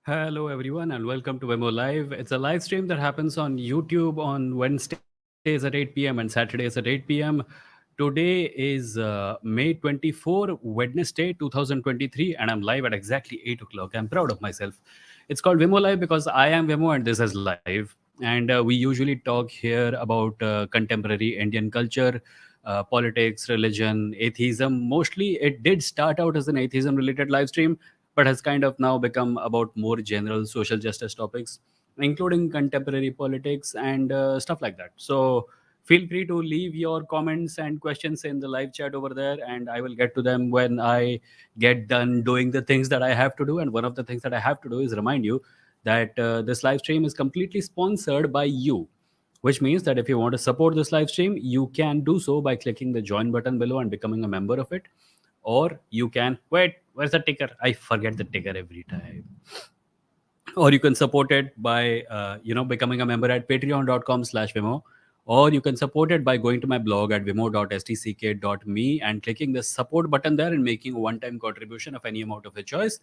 Hello, everyone, and welcome to Vimoh Live. It's a live stream that happens on YouTube on Wednesdays at 8 p.m. and Saturdays at 8 p.m. Today is May 24, Wednesday 2023, and I'm live at exactly 8 o'clock. I'm proud of myself. It's called Vimoh Live because I am Vimoh and this is live. And we usually talk here about contemporary Indian culture, politics, religion, atheism. Mostly, it did start out as an atheism related live stream, but has kind of now become about more general social justice topics, including contemporary politics and stuff like that. So feel free to leave your comments and questions in the live chat over there, and I will get to them when I get done doing the things that I have to do. And one of the things that I have to do is remind you that this live stream is completely sponsored by you, which means that if you want to support this live stream, you can do so by clicking the join button below and becoming a member of it. Or you can wait, where's the ticker? I forget the ticker every time. Or you can support it by becoming a member at patreon.com/vimo, or you can support it by going to my blog at vimo.stck.me and clicking the support button there and making a one-time contribution of any amount of your choice.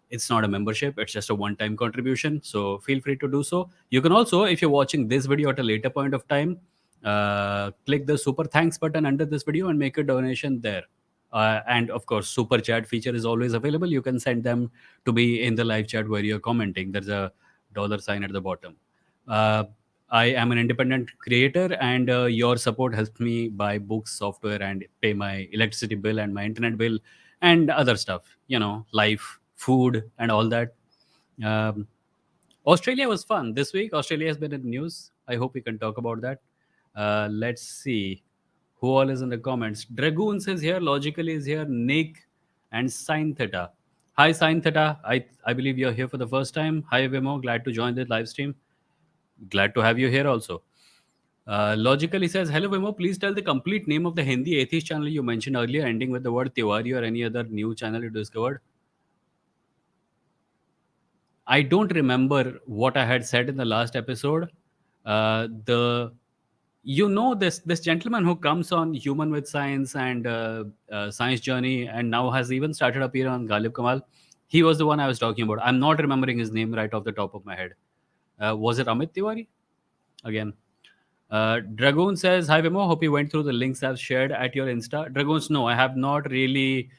It's not a membership, it's just a one-time contribution, so feel free to do so. You can also, if you're watching this video at a later point of time, click the super thanks button under this video and make a donation there. And of course, super chat feature is always available. You can send them to be in the live chat where you're commenting. There's a dollar sign at the bottom. Uh, I am an independent creator, and your support helps me buy books, software, and pay my electricity bill and my internet bill and other stuff, life, food, and all that. Um, Australia was fun this week. Australia has been in the news. I hope we can talk about that. Let's see who all is in the comments. Dragoons is here. Logically is here. Nick and Sin Theta. Hi, Sin Theta. I believe you're here for the first time. Hi, Vimo. Glad to join the live stream. Glad to have you here also. Logically says, hello, Vimo. Please tell the complete name of the Hindi atheist channel you mentioned earlier, ending with the word Tiwari or any other new channel you discovered. I don't remember what I had said in the last episode. The this gentleman who comes on Human with Science and Science Journey, and now has even started appearing on Ghalib Kamal. He was the one I was talking about. I'm not remembering his name right off the top of my head. Was it Amit Tiwari? Again. Dragoon says, hi Vimo, hope you went through the links I've shared at your Insta. Dragoons, no, I have not really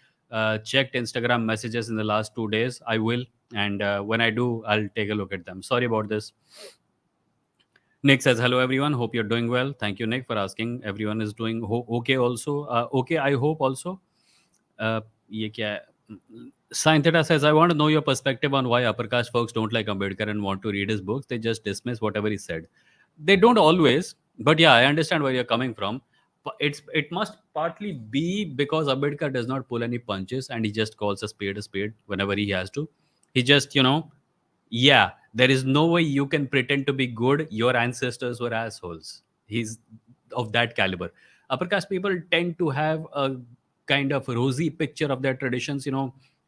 checked Instagram messages in the last 2 days. I will. And when I do, I'll take a look at them. Sorry about this. Nick says, hello everyone. Hope you're doing well. Thank you, Nick, for asking. Everyone is doing okay also. Okay, I hope also. Uh, ये क्या है? Saintheta says, I want to know your perspective on why upper caste folks don't like Ambedkar and want to read his books. They just dismiss whatever he said. They don't always, but yeah, I understand where you're coming from. But it must partly be because Ambedkar does not pull any punches and he just calls a spade whenever he has to. He just, yeah, there is no way you can pretend to be good. Your ancestors were assholes. He's of that caliber. Upper caste people tend to have a kind of rosy picture of their traditions,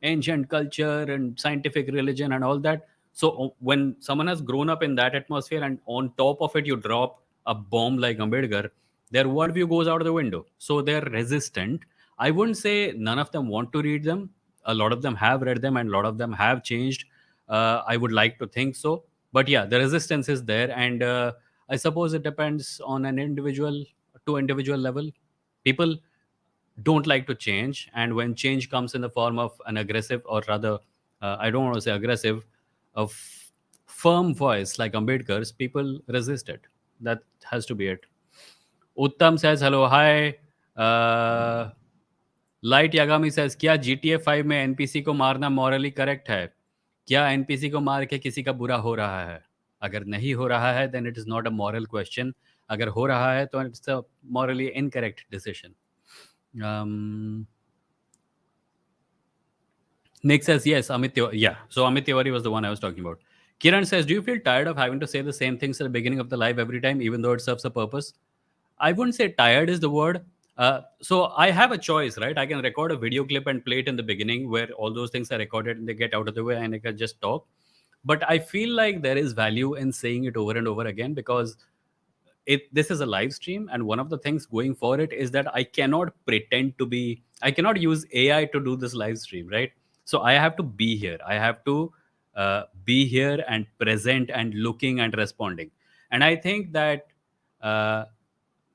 ancient culture and scientific religion and all that. So when someone has grown up in that atmosphere and on top of it you drop a bomb like Ambedkar, their worldview goes out of the window. So they're resistant. I wouldn't say none of them want to read them. A lot of them have read them and a lot of them have changed. I would like to think so. But yeah, the resistance is there. And I suppose it depends on an individual to individual level. People don't like to change. And when change comes in the form of an aggressive, or rather, I don't want to say aggressive, a firm voice like Ambedkar's, people resist it. That has to be it. Uttam says, hello, hi. Light Yagami says, क्या GTA 5 में NPC को मारना morally correct है? क्या NPC को मार के किसी का बुरा हो रहा है? अगर नहीं हो रहा है then it is not a moral question. अगर हो रहा है तो it's a morally incorrect decision. Nick says, yes, Amit Tiwari. Yeah, so Amit Tiwari was the one I was talking about. Kiran says, do you feel tired of having to say the same things at the beginning of the live every time, even though it serves a purpose? I wouldn't say tired is the word. So I have a choice, right? I can record a video clip and play it in the beginning where all those things are recorded and they get out of the way and I can just talk. But I feel like there is value in saying it over and over again because this is a live stream, and one of the things going for it is that I cannot use AI to do this live stream, right? So I have to be here. I have to be here and present and looking and responding. And I think that uh,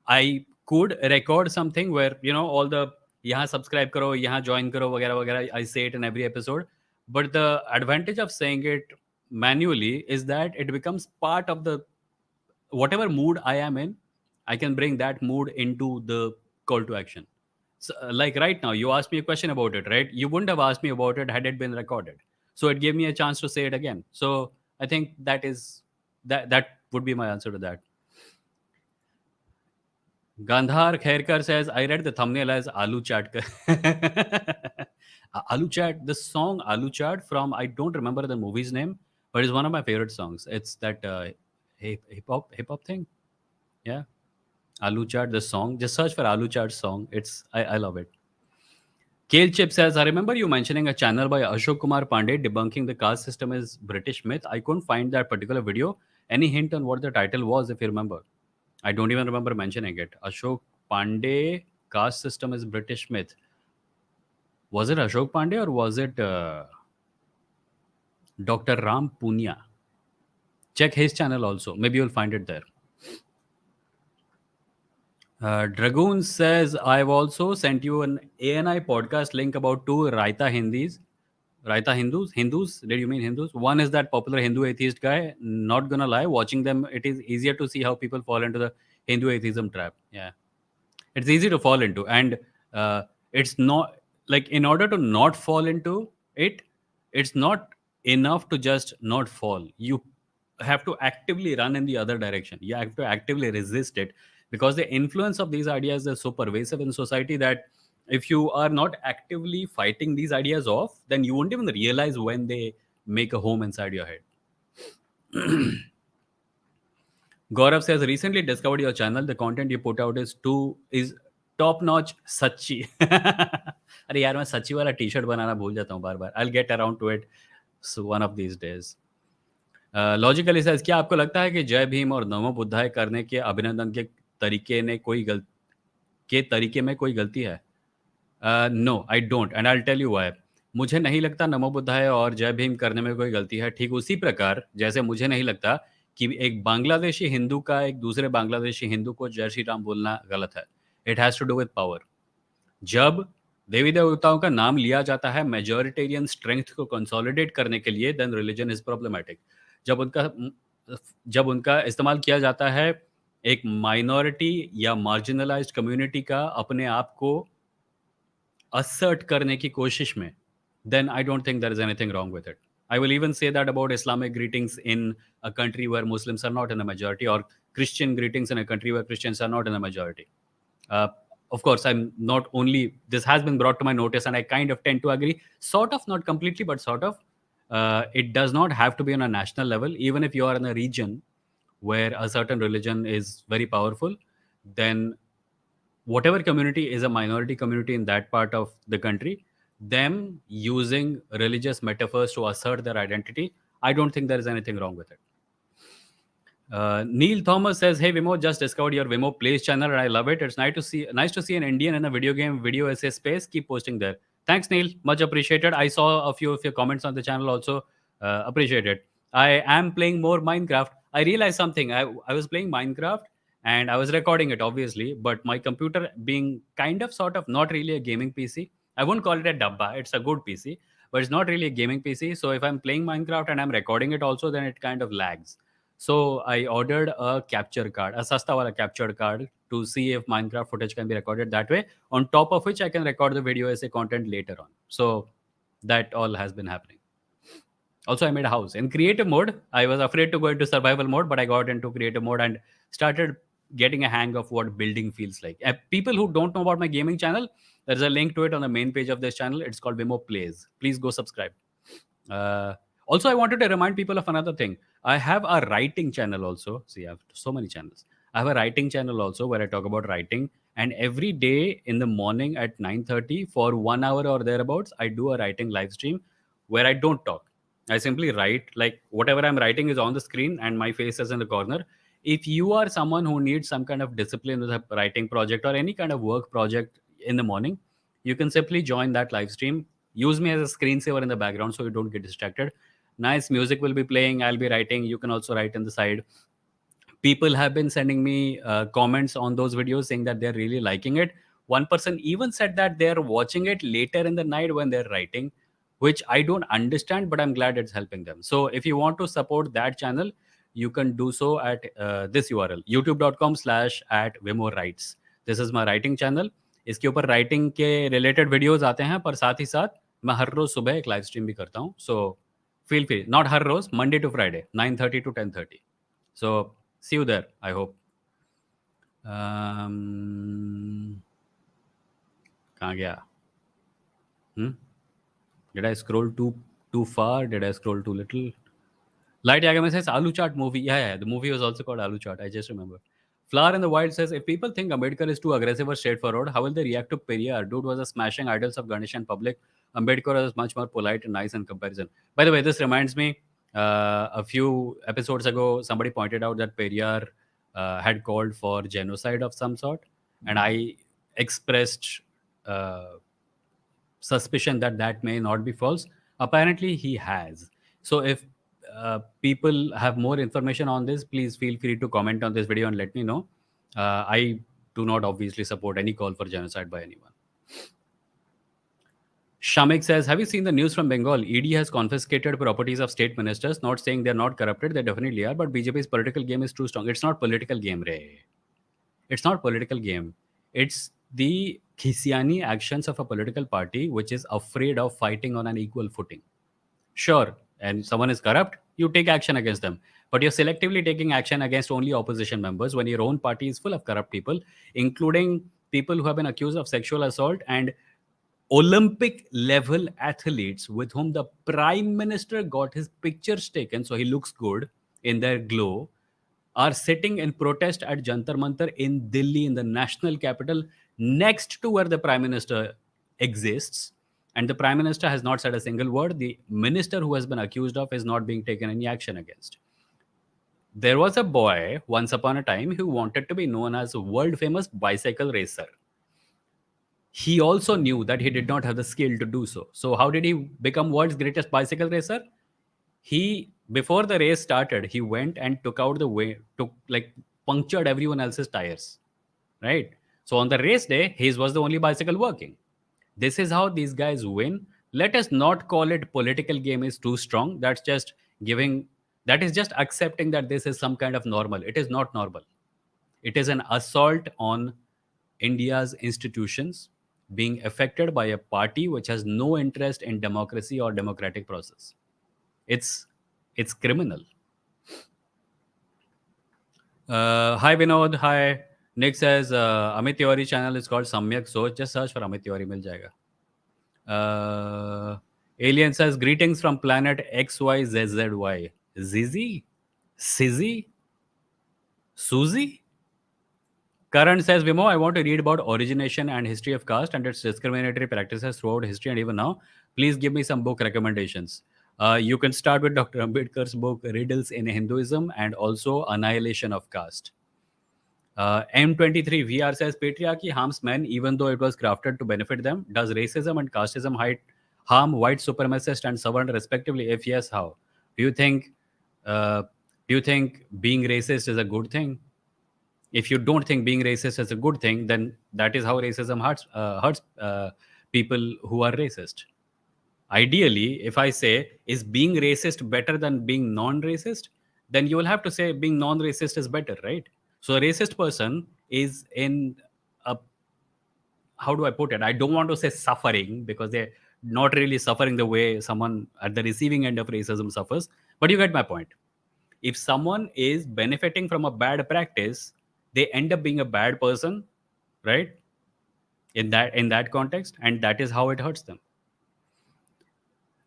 I could record something where all the यहाँ subscribe करो, यहाँ join करो वगैरह वगैरह. I say it in every episode, but the advantage of saying it manually is that it becomes part of the whatever mood I am in. I can bring that mood into the call to action. So, like right now, you asked me a question about it, right? You wouldn't have asked me about it had it been recorded. So it gave me a chance to say it again. So I think that would be my answer to that. Gandhar Khairkar says, I read the thumbnail as Alu Chat. Alu Chat, the song Alu Chat from, I don't remember the movie's name, but it's one of my favorite songs. It's that hip hop thing. Yeah. Alu Chat, the song. Just search for Alu Chat song. I love it. Kale Chip says, I remember you mentioning a channel by Ashok Kumar Pandey debunking the caste system is British myth. I couldn't find that particular video. Any hint on what the title was, if you remember? I don't even remember mentioning it. Ashok Pandey, caste system is British myth. Was it Ashok Pandey or was it Dr. Ram Punia? Check his channel also. Maybe you'll find it there. Dragoon says, I've also sent you an ANI podcast link about two Raita Hindis. Raita Hindus? Hindus? Did you mean Hindus? One is that popular Hindu atheist guy. Not gonna lie, watching them, it is easier to see how people fall into the Hindu atheism trap. Yeah. It's easy to fall into. And it's not like, in order to not fall into it, it's not enough to just not fall. You have to actively run in the other direction. You have to actively resist it, because the influence of these ideas is so pervasive in society that if you are not actively fighting these ideas off, then you won't even realize when they make a home inside your head. Gaurav says, recently discovered your channel. The content you put out is top notch. सच्ची. अरे यार, मैं सच्ची वाला T shirt बनाना भूल जाता हूँ बार बार. I'll get around to it one of these days. Logically says, क्या आपको लगता है कि जय भीम और नमो बुद्धाय करने के अभिनंदन के तरीके ने कोई के तरीके में कोई गलती है? No, I don't, and I tell you why. मुझे नहीं लगता नमो बुद्धाय और जय भीम करने में कोई गलती है. ठीक उसी प्रकार जैसे मुझे नहीं लगता कि एक बांग्लादेशी हिंदू का एक दूसरे बांग्लादेशी हिंदू को जय श्री राम बोलना गलत है. It has to do with power. जब देवी देवताओं का नाम लिया जाता है मेजॉरिटेरियन स्ट्रेंथ को कंसोलिडेट करने के लिए, देन रिलीजन इज प्रॉब्लमैटिक. जब उनका इस्तेमाल किया जाता है एक माइनॉरिटी या मार्जिनलाइज्ड कम्युनिटी का अपने आप को assert करने की कोशिश में, then I don't think there is anything wrong with it. I will even say that about Islamic greetings in a country where Muslims are not in the majority, or Christian greetings in a country where Christians are not in the majority. Of course, this has been brought to my notice and I kind of tend to agree, sort of, not completely, but sort of. It does not have to be on a national level. Even if you are in a region where a certain religion is very powerful, then whatever community is a minority community in that part of the country, them using religious metaphors to assert their identity, I don't think there is anything wrong with it. Neil Thomas says, "Hey Vimoh, just discovered your Vimoh Plays channel and I love it. It's nice to see an Indian in a video essay space. Keep posting there." Thanks, Neil. Much appreciated. I saw a few of your comments on the channel also. Appreciate it. I am playing more Minecraft. I realized something. I was playing Minecraft and I was recording it, obviously, but my computer being kind of sort of not really a gaming PC. I won't call it a dabba. It's a good PC, but it's not really a gaming PC. So if I'm playing Minecraft and I'm recording it also, then it kind of lags. So I ordered a capture card, a sasta wala capture card, to see if Minecraft footage can be recorded that way, on top of which I can record the video essay content later on. So that all has been happening. Also, I made a house in creative mode. I was afraid to go into survival mode, but I got into creative mode and started getting a hang of what building feels like. People who don't know about my gaming channel, there's a link to it on the main page of this channel. It's called Vimoh Plays. Please go subscribe. Also, I wanted to remind people of another thing. I have a writing channel also. See, I have so many channels. I have a writing channel also where I talk about writing. And every day in the morning at 9:30 for 1 hour or thereabouts, I do a writing live stream where I don't talk. I simply write, like whatever I'm writing is on the screen and my face is in the corner. If you are someone who needs some kind of discipline with a writing project or any kind of work project in the morning, you can simply join that live stream. Use me as a screensaver in the background so you don't get distracted. Nice music will be playing. I'll be writing. You can also write in the side. People have been sending me comments on those videos saying that they're really liking it. One person even said that they're watching it later in the night when they're writing, which I don't understand, but I'm glad it's helping them. So if you want to support that channel, you can do so at this URL, youtube.com/at Vimoh Writes. This is my writing channel. इसके ऊपर writing के related videos आते हैं, पर साथ ही साथ मैं हर रोज सुबह एक लाइव स्ट्रीम भी करता हूँ. सो फील फ्री, नॉट हर रोज, Monday to Friday 9:30 to 10:30. So see you there, I hope. कहाँ गया? Hmm? Did I scroll too far? Did I scroll too little? Light Yagami says Alu Chaat movie. Yeah, the movie was also called Alu Chaat. I just remember. Flower in the Wild says, if people think Ambedkar is too aggressive or straightforward, how will they react to Periyar? Dude was a smashing idols of Ganesh in public. Ambedkar was much more polite and nice in comparison. By the way, this reminds me, a few episodes ago, somebody pointed out that Periyar had called for genocide of some sort. And I expressed uh, suspicion that that may not be false. Apparently, he has. So, if people have more information on this, please feel free to comment on this video and let me know. I do not obviously support any call for genocide by anyone. Shamik says, have you seen the news from Bengal? ED has confiscated properties of state ministers, not saying they're not corrupted, they definitely are, but BJP's political game is too strong. It's not political game, Ray. It's not political game. It's the Khisiani actions of a political party which is afraid of fighting on an equal footing. Sure, and someone is corrupt, you take action against them. But you're selectively taking action against only opposition members when your own party is full of corrupt people, including people who have been accused of sexual assault and Olympic level athletes with whom the prime minister got his pictures taken so he looks good in their glow are sitting in protest at Jantar Mantar in Delhi, in the national capital, next to where the prime minister exists. And the prime minister has not said a single word. The minister who has been accused of is not being taken any action against. There was a boy once upon a time who wanted to be known as a world famous bicycle racer. He also knew that he did not have the skill to do so. So how did he become world's greatest bicycle racer? He, before the race started, he went and took out the way, took like punctured everyone else's tires, right? So on the race day, his was the only bicycle working. This is how these guys win. Let us not call it political game is too strong. That's just giving, that is just accepting that this is some kind of normal. It is not normal. It is an assault on India's institutions being affected by a party which has no interest in democracy or democratic process. It's it's criminal. Hi Vinod, hi. Nick says Amit Tiwari channel is called Samyak Soch. Just search for Amit Tiwari, mil jayega. Alien says greetings from planet XYZZY. Zizi, Sizzy, Suzy. Karan says, Vimoh, I want to read about origination and history of caste and its discriminatory practices throughout history and even now. Please give me some book recommendations. You can start with Dr. Ambedkar's book, Riddles in Hinduism, and also Annihilation of Caste. M23 VR says, patriarchy harms men even though it was crafted to benefit them. Does racism and casteism harm white supremacists and sovereign respectively? If yes, how? Do you think, uh, do you think being racist is a good thing? If you don't think being racist is a good thing, then that is how racism hurts people who are racist. Ideally, if I say, is being racist better than being non-racist, then you will have to say being non-racist is better, right? So a racist person is in a, how do I put it? I don't want to say suffering because they're not really suffering the way someone at the receiving end of racism suffers, but you get my point. If someone is benefiting from a bad practice, they end up being a bad person, right? In that context, and that is how it hurts them.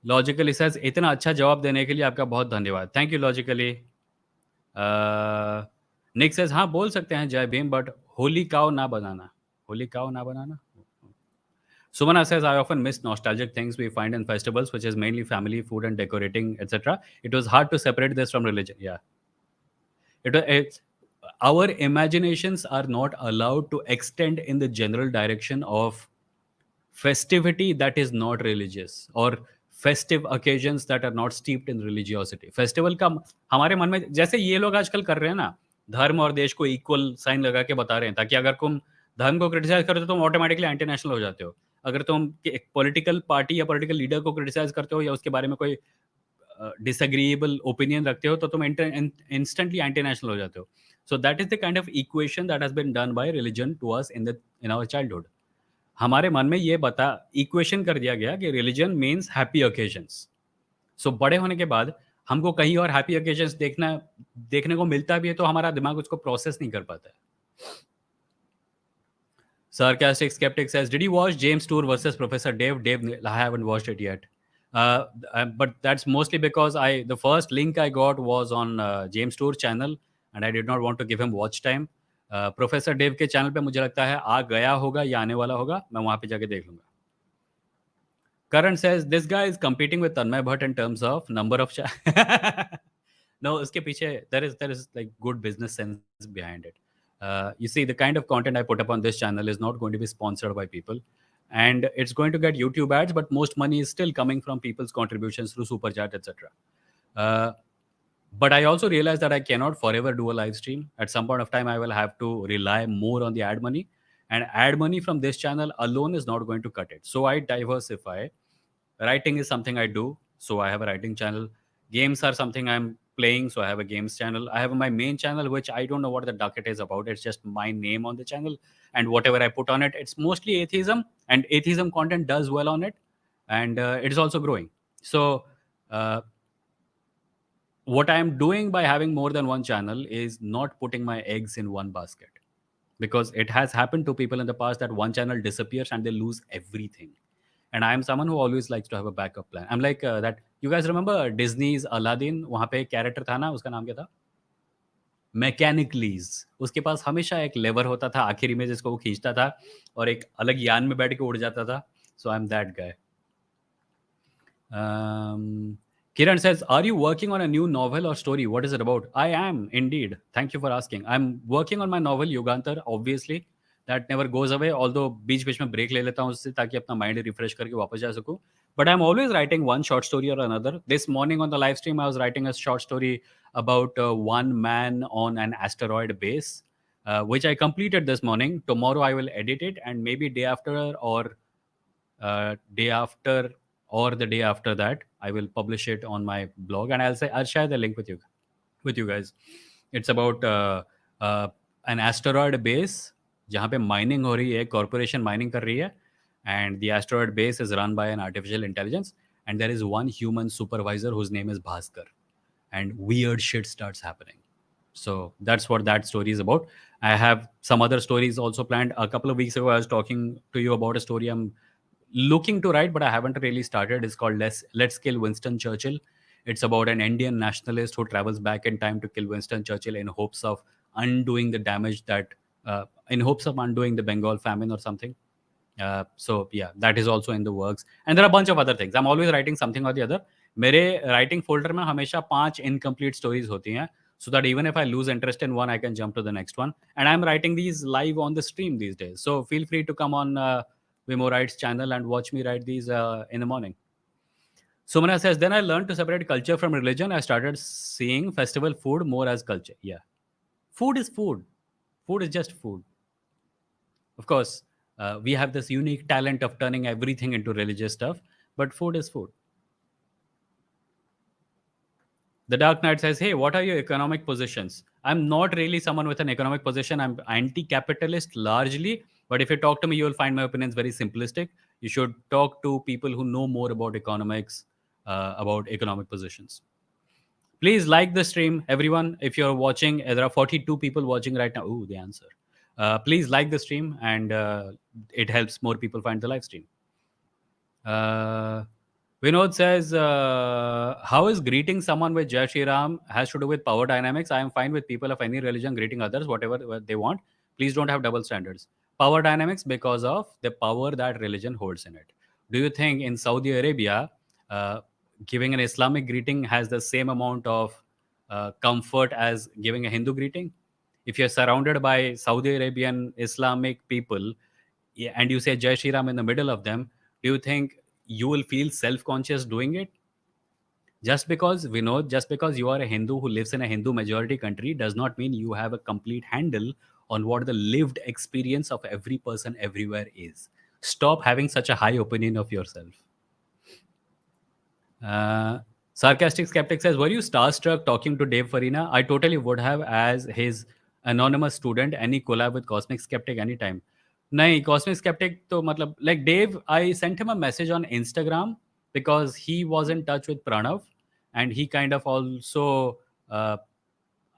Logically says, इतना अच्छा जवाब देने के लिए आपका बहुत धन्यवाद. Thank you logically. Nick says, हाँ बोल सकते हैं जय भीम, but होली काव ना बनाना. होली काव ना बनाना. Sumana says, I often miss nostalgic things we find in festivals, which is mainly family, food, and decorating, etc. It was hard to separate this from religion. Yeah. It's, our imaginations are not allowed to extend in the general direction of festivity that is not religious or festive occasions that are not steeped in religiosity. Festival का हमारे मन में जैसे ये लोग आजकल कर रहे हैं ना, धर्म और देश को इक्वल साइन लगा के बता रहे हैं, ताकि अगर तुम धर्म को क्रिटिसाइज़ करते हो, तो तुम ऑटोमैटिकली एंटी नेशनल हो जाते हो। अगर तुम एक पॉलिटिकल पार्टी या पॉलिटिकल लीडर को क्रिटिसाइज़ करते हो या उसके बारे में कोई डिसएग्रीएबल ओपिनियन रखते हो, तो तुम इंस्टेंटली एंटी नेशनल हो जाते हो। So that is the kind of equation that has been done by religion to us in our childhood. हमारे मन में ये बता इक्वेशन कर दिया गया कि रिलीजन मीन्स हैप्पी ओकेजन्स। सो बड़े होने के बाद हमको कहीं और हैप्पी ओकेजन्स देखने को मिलता भी है, तो हमारा दिमाग उसको प्रोसेस नहीं कर पाता है। Sarcastic skeptic says, "Did you watch James Tour versus Professor Dave?" Dave, I haven't watched it yet. But that's mostly because the first link I got was on James Tour channel, and I did not want to give him watch time. Professor Dave के channel पे मुझे लगता है आ गया होगा या आने वाला होगा, मैं वहाँ पे जाके देख लूँगा। Karan says, "This guy is competing with Tanmay Bhatt in terms of number of No, उसके पीछे there is like good business sense behind it. You see, the kind of content I put up on this channel is not going to be sponsored by people, and it's going to get YouTube ads, but most money is still coming from people's contributions through super chat, etc. Uh, but I also realize that I cannot forever do a live stream. At some point of time, I will have to rely more on the ad money, and ad money from this channel alone is not going to cut it. So I diversify. Writing is something I do, so I have a writing channel. Games are something I'm playing, so I have a games channel. I have my main channel, which I don't know what the duck it is about. It's just my name on the channel, and whatever I put on it, it's mostly atheism, and atheism content does well on it, and it is also growing. So uh, what I'm doing by having more than one channel is not putting my eggs in one basket, because it has happened to people in the past that one channel disappears and they lose everything. And I am someone who always likes to have a backup plan. I'm like that. You guys remember Disney's Aladdin? वहाँ पे एक character था ना, उसका नाम क्या था? मैकेनिकलीज। उसके पास हमेशा एक लेवर होता था आखिरी में, जिसको वो खींचता था और एक अलग यान में बैठ के उड़ जाता था। So I am that guy. Kiran says, "Are you working on a new novel or story? What is it about?" I am indeed. Thank you for asking. I'm working on my novel Yugantar. Obviously, that never goes away. Although बीच-बीच में break ले लेता हूँ उससे, ताकि अपना mind refresh करके वापस जा सकूँ. But I'm always writing one short story or another. This morning on the live stream, I was writing a short story about one man on an asteroid base, which I completed this morning. Tomorrow I will edit it, and maybe day after or the day after that, I will publish it on my blog, and I'll share the link with you guys. It's about an asteroid base जहाँ पे mining हो रही है, corporation mining कर रही है, and the asteroid base is run by an artificial intelligence, and there is one human supervisor whose name is Bhaskar, and weird shit starts happening. So that's what that story is about. I have some other stories also planned. A couple of weeks ago, I was talking to you about a story I'm looking to write, but I haven't really started. It's called Let's Kill Winston Churchill. It's about an Indian nationalist who travels back in time to kill Winston Churchill in hopes of undoing the damage in hopes of undoing the Bengal famine or something. So yeah, that is also in the works, and there are a bunch of other things. I'm always writing something or the other. मेरे writing folder में हमेशा 5 incomplete stories होती हैं, so that even if I lose interest in one, I can jump to the next one. And I'm writing these live on the stream these days. So feel free to come on Vimoh Writes channel and watch me write these in the morning. Sumana says, "Then I learned to separate culture from religion. I started seeing festival food more as culture." Yeah, food is food. Food is just food. Of course, we have this unique talent of turning everything into religious stuff, but food is food. The Dark Knight says, "Hey, what are your economic positions?" I'm not really someone with an economic position. I'm anti-capitalist largely, but if you talk to me, you'll find my opinions very simplistic. You should talk to people who know more about economics, about economic positions. Please like the stream, everyone. If you're watching, there are 42 people watching right now. Ooh, the answer. Please like the stream, and it helps more people find the live stream. Vinod says, "How is greeting someone with Jai Shri Ram has to do with power dynamics? I am fine with people of any religion greeting others, whatever they want. Please don't have double standards." Power dynamics because of the power that religion holds in it. Do you think in Saudi Arabia, uh, giving an Islamic greeting has the same amount of comfort as giving a Hindu greeting? If you're surrounded by Saudi Arabian Islamic people, and you say Jai Shri Ram in the middle of them, do you think you will feel self conscious doing it. Just because we know, just because you are a Hindu who lives in a Hindu majority country does not mean you have a complete handle on what the lived experience of every person everywhere is. Stop having such a high opinion of yourself. Uh, Sarcastic Skeptic says, were you starstruck talking to Dave Farina? I totally would have, as his anonymous student. Any collab with Cosmic Skeptic anytime? Nahi, Cosmic Skeptic to matlab, like Dave, I sent him a message on Instagram because he was in touch with Pranav, and he kind of also uh,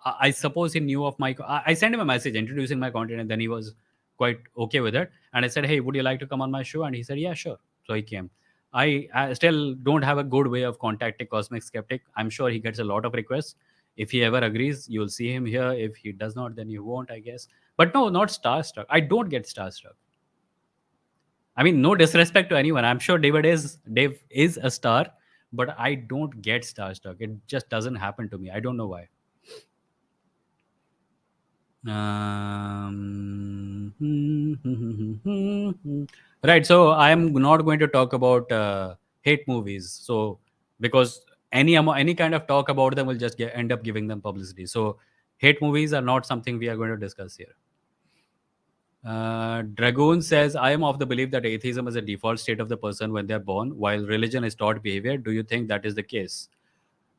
I suppose he knew of my. I sent him a message introducing my content, and then he was quite okay with it. And I said, "Hey, would you like to come on my show?" And he said, "Yeah, sure." So he came. I still don't have a good way of contacting Cosmic Skeptic. I'm sure he gets a lot of requests. If he ever agrees, you'll see him here. If he does not, then you won't, I guess. But no, not starstruck. I don't get starstruck. I mean, no disrespect to anyone. I'm sure Dave is a star, but I don't get starstruck. It just doesn't happen to me. I don't know why. Right. So I'm not going to talk about hate movies. So because any kind of talk about them will just end up giving them publicity. So hate movies are not something we are going to discuss here. Dragoon says, I am of the belief that atheism is a default state of the person when they are born, while religion is taught behavior. Do you think that is the case?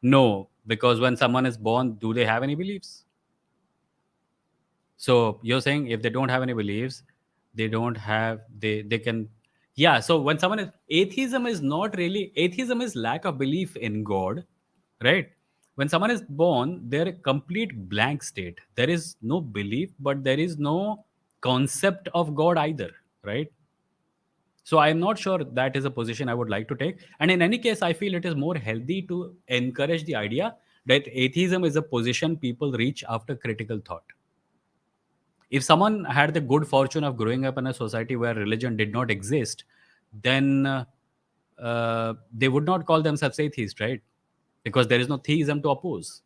No, because when someone is born, do they have any beliefs? So you're saying if they don't have any beliefs, they don't have they can, yeah. So when someone is, atheism is not really, atheism is lack of belief in God, right? When someone is born, they're a complete blank state. There is no belief, but there is no concept of God either, right? So I'm not sure that is a position I would like to take. And in any case, I feel it is more healthy to encourage the idea that atheism is a position people reach after critical thought. If someone had the good fortune of growing up in a society where religion did not exist, then they would not call themselves atheist, right? Because there is no theism to oppose.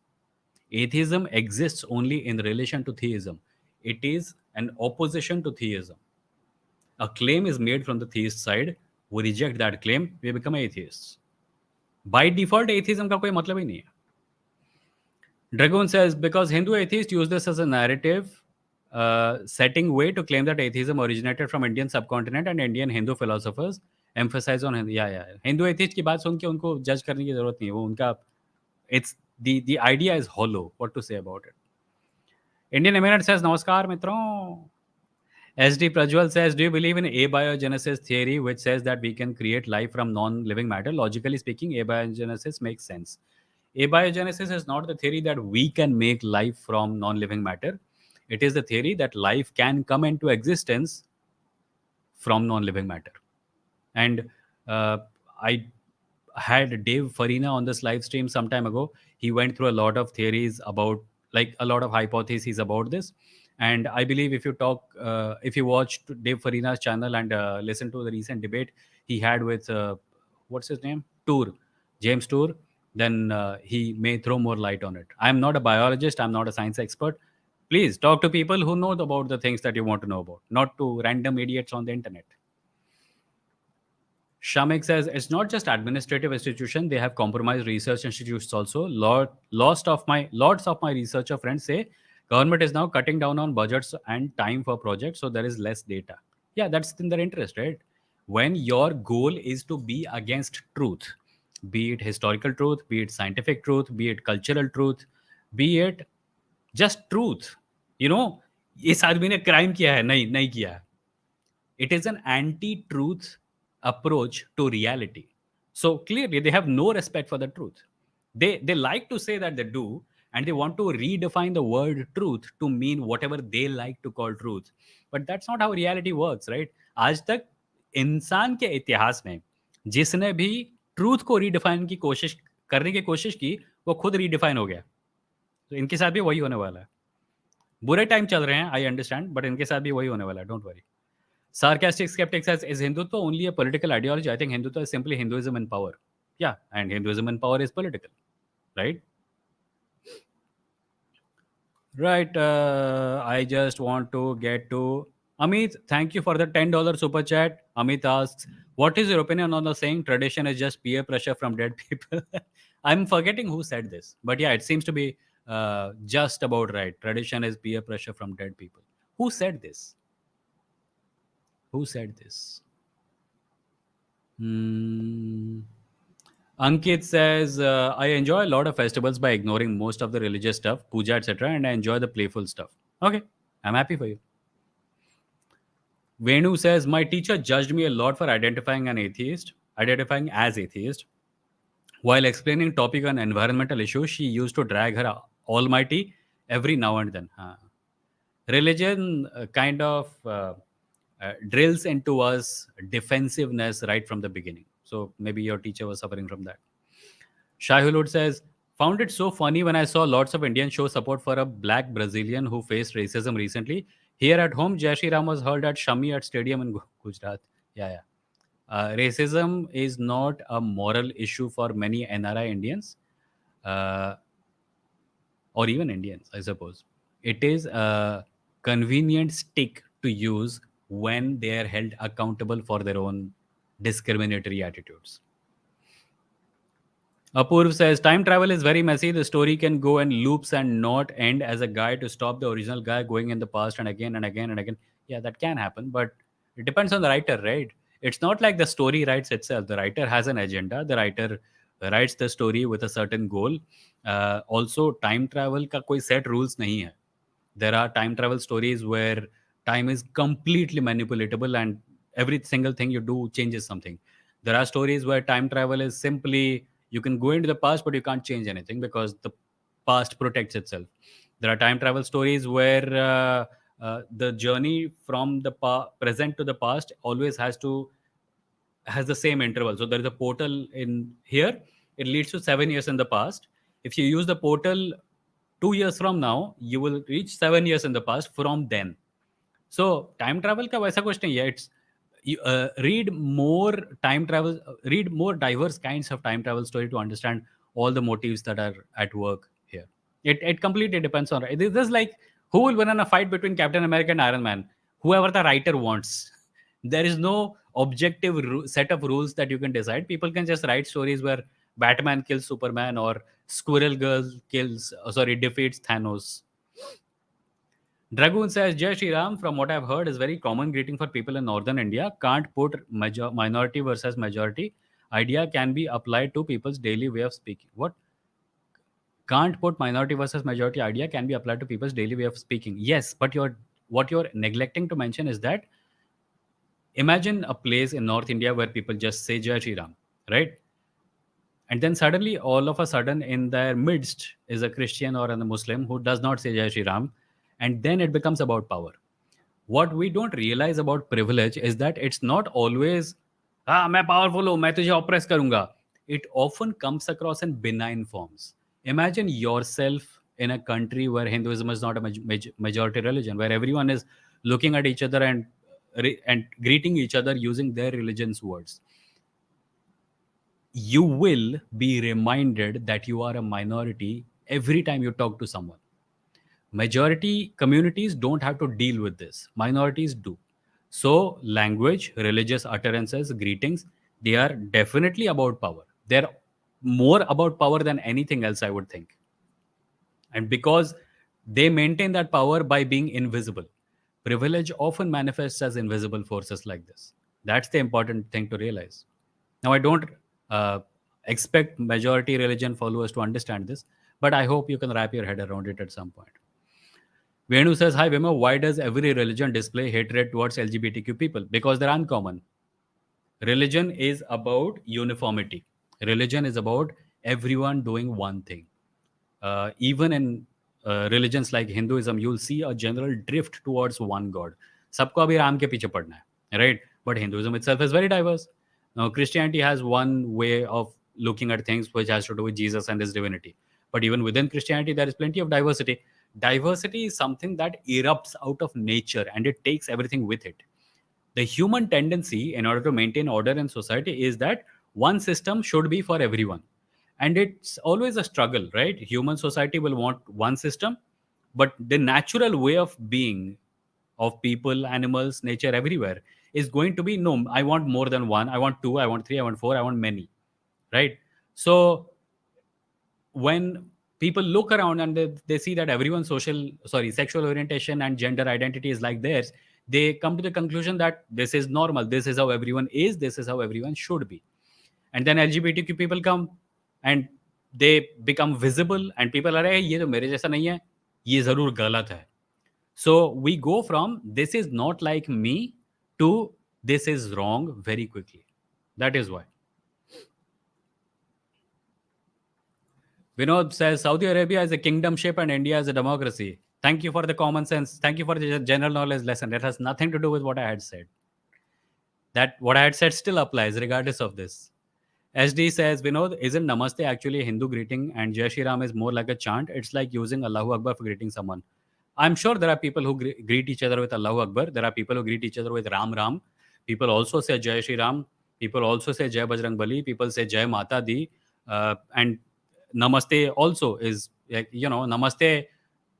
Atheism exists only in relation to theism. It is an opposition to theism. A claim is made from the theist side. We reject that claim. We become atheists. By default, atheism का कोई मतलब ही नहीं है. Dragoon says, because Hindu atheists use this as a narrative setting way to claim that atheism originated from Indian subcontinent and Indian Hindu philosophers emphasize on Hindu. Yeah, yeah. Hindu atheist की बात सुन के उनको जज करने की जरूरत नहीं है. वो उनका it's the idea is hollow. What to say about it? Indian Eminent says, Namaskar, mitron. SD Prajwal says, do you believe in abiogenesis theory, which says that we can create life from non-living matter? Logically speaking, abiogenesis makes sense. Abiogenesis is not the theory that we can make life from non-living matter. It is the theory that life can come into existence from non-living matter. And I had Dave Farina on this live stream some time ago. He went through a lot of theories about, like a lot of hypotheses about this. And I believe if you watched Dave Farina's channel and listen to the recent debate he had with, what's his name? Tour, James Tour, then he may throw more light on it. I'm not a biologist, I'm not a science expert. Please talk to people who know about the things that you want to know about, not to random idiots on the internet. Shamik says it's not just administrative institution; they have compromised research institutes also. Lots of my researcher friends say government is now cutting down on budgets and time for projects, so there is less data. Yeah, that's in their interest, right? When your goal is to be against truth, be it historical truth, be it scientific truth, be it cultural truth, be it just truth, you know, इस आदमी ने crime किया है, नहीं नहीं किया है. It is an anti truth approach to reality. So clearly, they have no respect for the truth. They like to say that they do, and they want to redefine the word truth to mean whatever they like to call truth. But that's not how reality works, right? आज तक इंसान के इतिहास में जिसने भी truth को redefine की कोशिश करने की कोशिश की, वो खुद रीडिफाइन हो गया. तो इनके साथ भी वही होने वाला है. बुरे टाइम चल रहे हैं, आई अंडरस्टैंड, बट इनके साथ भी वही होने वाला है. Don't worry. Sarcastic Skeptic says, is Hindutva only a political ideology? I think Hindutva is simply Hinduism in power. Yeah, and Hinduism in power is political, right? Right. I just want to get to Amit. Thank you for the $10 super chat. Amit asks, What is your opinion on the saying tradition is just peer pressure from dead people? I'm forgetting who said this, but yeah, it seems to be just about right. Tradition is peer pressure from dead people. Who said this? Who said this? Hmm. Ankit says, I enjoy a lot of festivals by ignoring most of the religious stuff, puja, etc., and I enjoy the playful stuff. Okay, I'm happy for you. Venu says, my teacher judged me a lot for identifying as atheist. While explaining topic on environmental issues, she used to drag her almighty every now and then. Religion kind of drills into us defensiveness right from the beginning. So maybe your teacher was suffering from that. Shahulud says, found it so funny when I saw lots of Indians show support for a black Brazilian who faced racism recently. Here at home, Jai Shri Ram was heard at Shami at Stadium in Gujarat. Yeah, yeah. Racism is not a moral issue for many NRI Indians uh, or even Indians, I suppose. It is a convenient stick to use when they are held accountable for their own discriminatory attitudes. Apurv says time travel is very messy. The story can go in loops and not end as a guy to stop the original guy going in the past and again and again and again. Yeah, that can happen, but it depends on the writer, right? It's not like the story writes itself. The writer has an agenda. The writer writes the story with a certain goal. Also, time travel का कोई set rules नहीं है. There are time travel stories where time is completely manipulatable and every single thing you do changes something. There are stories where time travel is simply you can go into the past but you can't change anything because the past protects itself. There are time travel stories where the journey from the present to the past always has the same interval. So there is a portal in here. It leads to 7 years in the past. If you use the portal 2 years from now, you will reach 7 years in the past from then. So time travel का वैसा कुछ नहीं है. It's you, read more diverse kinds of time travel story to understand all the motives that are at work here. It completely depends on this is like who will win in a fight between Captain America and Iron Man. Whoever the writer wants. There is no objective set of rules that you can decide. People can just write stories where Batman kills Superman or Squirrel Girl defeats Thanos. Dragoon says, Jai Shri Ram, from what I've heard, is very common greeting for people in northern India. Can't put minority versus majority. Idea can be applied to people's daily way of speaking. What? Can't put minority versus majority idea can be applied to people's daily way of speaking. Yes, but what you're neglecting to mention is that imagine a place in North India where people just say Jai Shri Ram, right? And then suddenly, all of a sudden, in their midst is a Christian or a Muslim who does not say Jai Shri Ram, and then it becomes about power. What we don't realize about privilege is that it's not always मैं powerful हूँ मैं तुझे oppress करूंगा. It often comes across in benign forms. Imagine yourself in a country where Hinduism is not a majority religion, where everyone is looking at each other and greeting each other using their religion's words. You will be reminded that you are a minority every time you talk to someone. Majority communities don't have to deal with this, minorities do. So language, religious utterances, greetings, they are definitely about power. They're more about power than anything else, I would think. And because they maintain that power by being invisible, privilege often manifests as invisible forces like this. That's the important thing to realize. Now, I don't uh, expect majority religion followers to understand this, but I hope you can wrap your head around it at some point. Venu says, Hi Vimoh, why does every religion display hatred towards LGBTQ people? Because they're uncommon. Religion is about uniformity. Religion is about everyone doing one thing. Even in religions like Hinduism, you'll see a general drift towards one God. सबको अभी राम के पीछे पड़ना है, right? But Hinduism itself is very diverse. Now, Christianity has one way of looking at things which has to do with Jesus and his divinity. But even within Christianity, there is plenty of diversity. Diversity is something that erupts out of nature and it takes everything with it. The human tendency, in order to maintain order in society, is that one system should be for everyone. And it's always a struggle, right? Human society will want one system, but the natural way of being of people, animals, nature, everywhere is going to be no, I want more than one, I want two, I want three, I want four, I want many, right? So when people look around and they see that everyone's sexual orientation and gender identity is like theirs, they come to the conclusion that this is normal, this is how everyone is, this is how everyone should be. And then LGBTQ people come and they become visible and people are, hey, ये तो मेरे जैसा नहीं है, ये जरूर गलत है. So we go from this is not like me to this is wrong very quickly. That is why. Vinod says Saudi Arabia is a kingdomship and India is a democracy. Thank you for the common sense. Thank you for the general knowledge lesson. It has nothing to do with what I had said. That what I had said still applies regardless of this. SD says, Vinod, isn't Namaste actually a Hindu greeting and Jai Shri Ram is more like a chant? It's like using Allahu Akbar for greeting someone. I'm sure there are people who greet each other with Allahu Akbar. There are people who greet each other with Ram Ram. People also say Jai Shri Ram. People also say Jai Bajrang Bali. People say Jai Mata Di. And Namaste also is, Namaste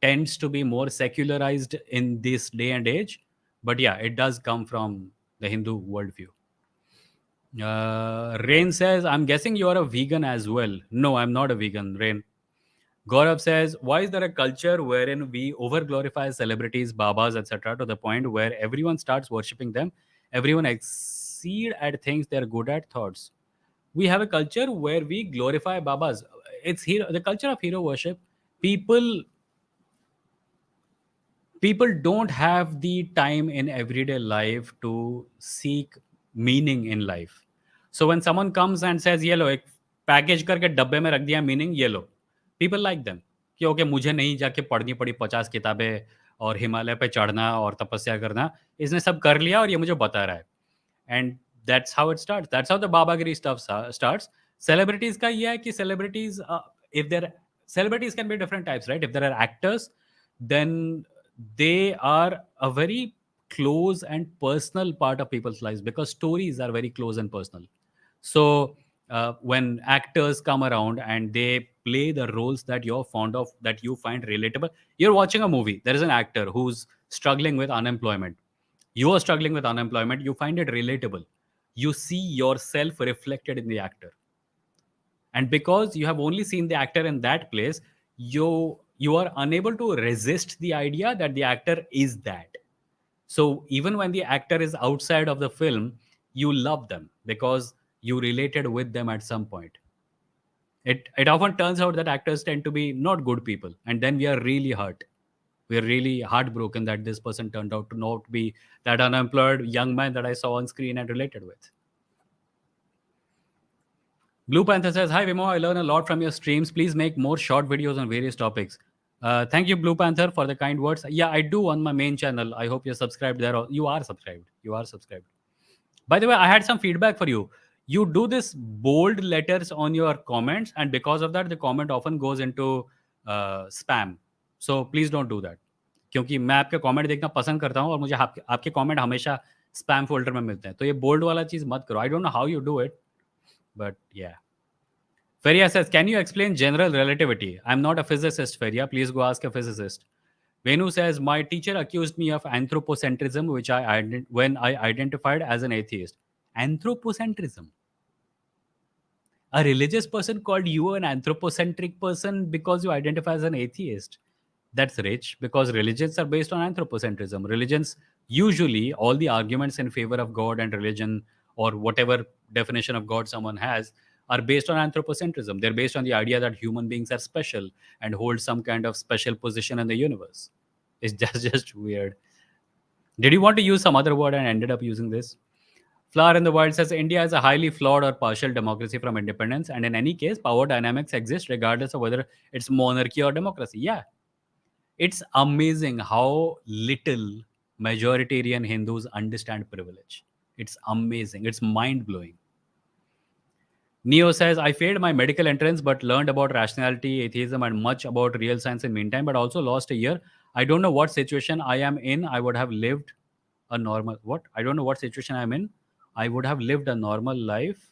tends to be more secularized in this day and age. But yeah, it does come from the Hindu worldview. Rain says, I'm guessing you're a vegan as well. No, I'm not a vegan, Rain. Gaurav says, why is there a culture wherein we over glorify celebrities, babas, etc., to the point where everyone starts worshipping them? Everyone exceed at things they're good at thoughts. We have a culture where we glorify babas. It's the culture of hero worship. People people don't have the time in everyday life to seek meaning in life. So when someone comes and says ये लो एक package करके डब्बे में रख दिया meaning ये लो, people like them कि okay मुझे नहीं जाके पढ़नी पड़ी 50 किताबें और हिमालय पे चढ़ना और तपस्या करना, इसने सब कर लिया और ये मुझे बता रहा है. And that's how it starts. That's how the babagiri stuff starts. Celebrities का ये है कि celebrities, if they're celebrities can be different types, right? If there are actors, then they are a very close and personal part of people's lives because stories are very close and personal. So when actors come around and they play the roles that you're fond of, that you find relatable, you're watching a movie. There is an actor who's struggling with unemployment. You are struggling with unemployment. You find it relatable. You see yourself reflected in the actor, and because you have only seen the actor in that place, you are unable to resist the idea that the actor is that. So even when the actor is outside of the film, you love them because you related with them at some point. It often turns out that actors tend to be not good people, and then we are really hurt. We're really heartbroken that this person turned out to not be that unemployed young man that I saw on screen and related with. Blue Panther says, Hi Vimoh, I learn a lot from your streams. Please make more short videos on various topics. Thank you, Blue Panther, for the kind words. Yeah, I do on my main channel. I hope you're subscribed there. You are subscribed. You are subscribed. By the way, I had some feedback for you. You do this bold letters on your comments, and because of that, the comment often goes into spam. So please don't do that. क्योंकि मैं आपके comment देखना पसंद करता हूँ और मुझे आपके कमेंट हमेशा स्पैम फोल्डर में मिलते हैं. तो ये बोल्ड वाला चीज़ मत करो. I don't know how you do it, but yeah. Feria says, can you explain general relativity? I'm not a physicist, Feria. Please go ask a physicist. Venu says, my teacher accused me of anthropocentrism, which when I identified as an atheist. Anthropocentrism. A religious person called you an anthropocentric person because you identify as an atheist. That's rich because religions are based on anthropocentrism. Religions, usually, all the arguments in favor of God and religion or whatever definition of God someone has are based on anthropocentrism. They're based on the idea that human beings are special and hold some kind of special position in the universe. It's just weird. Did you want to use some other word and ended up using this? Flower in the Wild says India is a highly flawed or partial democracy from independence, and in any case, power dynamics exist regardless of whether it's monarchy or democracy. Yeah, it's amazing how little majoritarian Hindus understand privilege. It's amazing. It's mind blowing. Neo says, I failed my medical entrance but learned about rationality, atheism, and much about real science in meantime, but also lost a year. I don't know what situation I am in. I would have lived a normal, what? I don't know what situation I'm in. I would have lived a normal life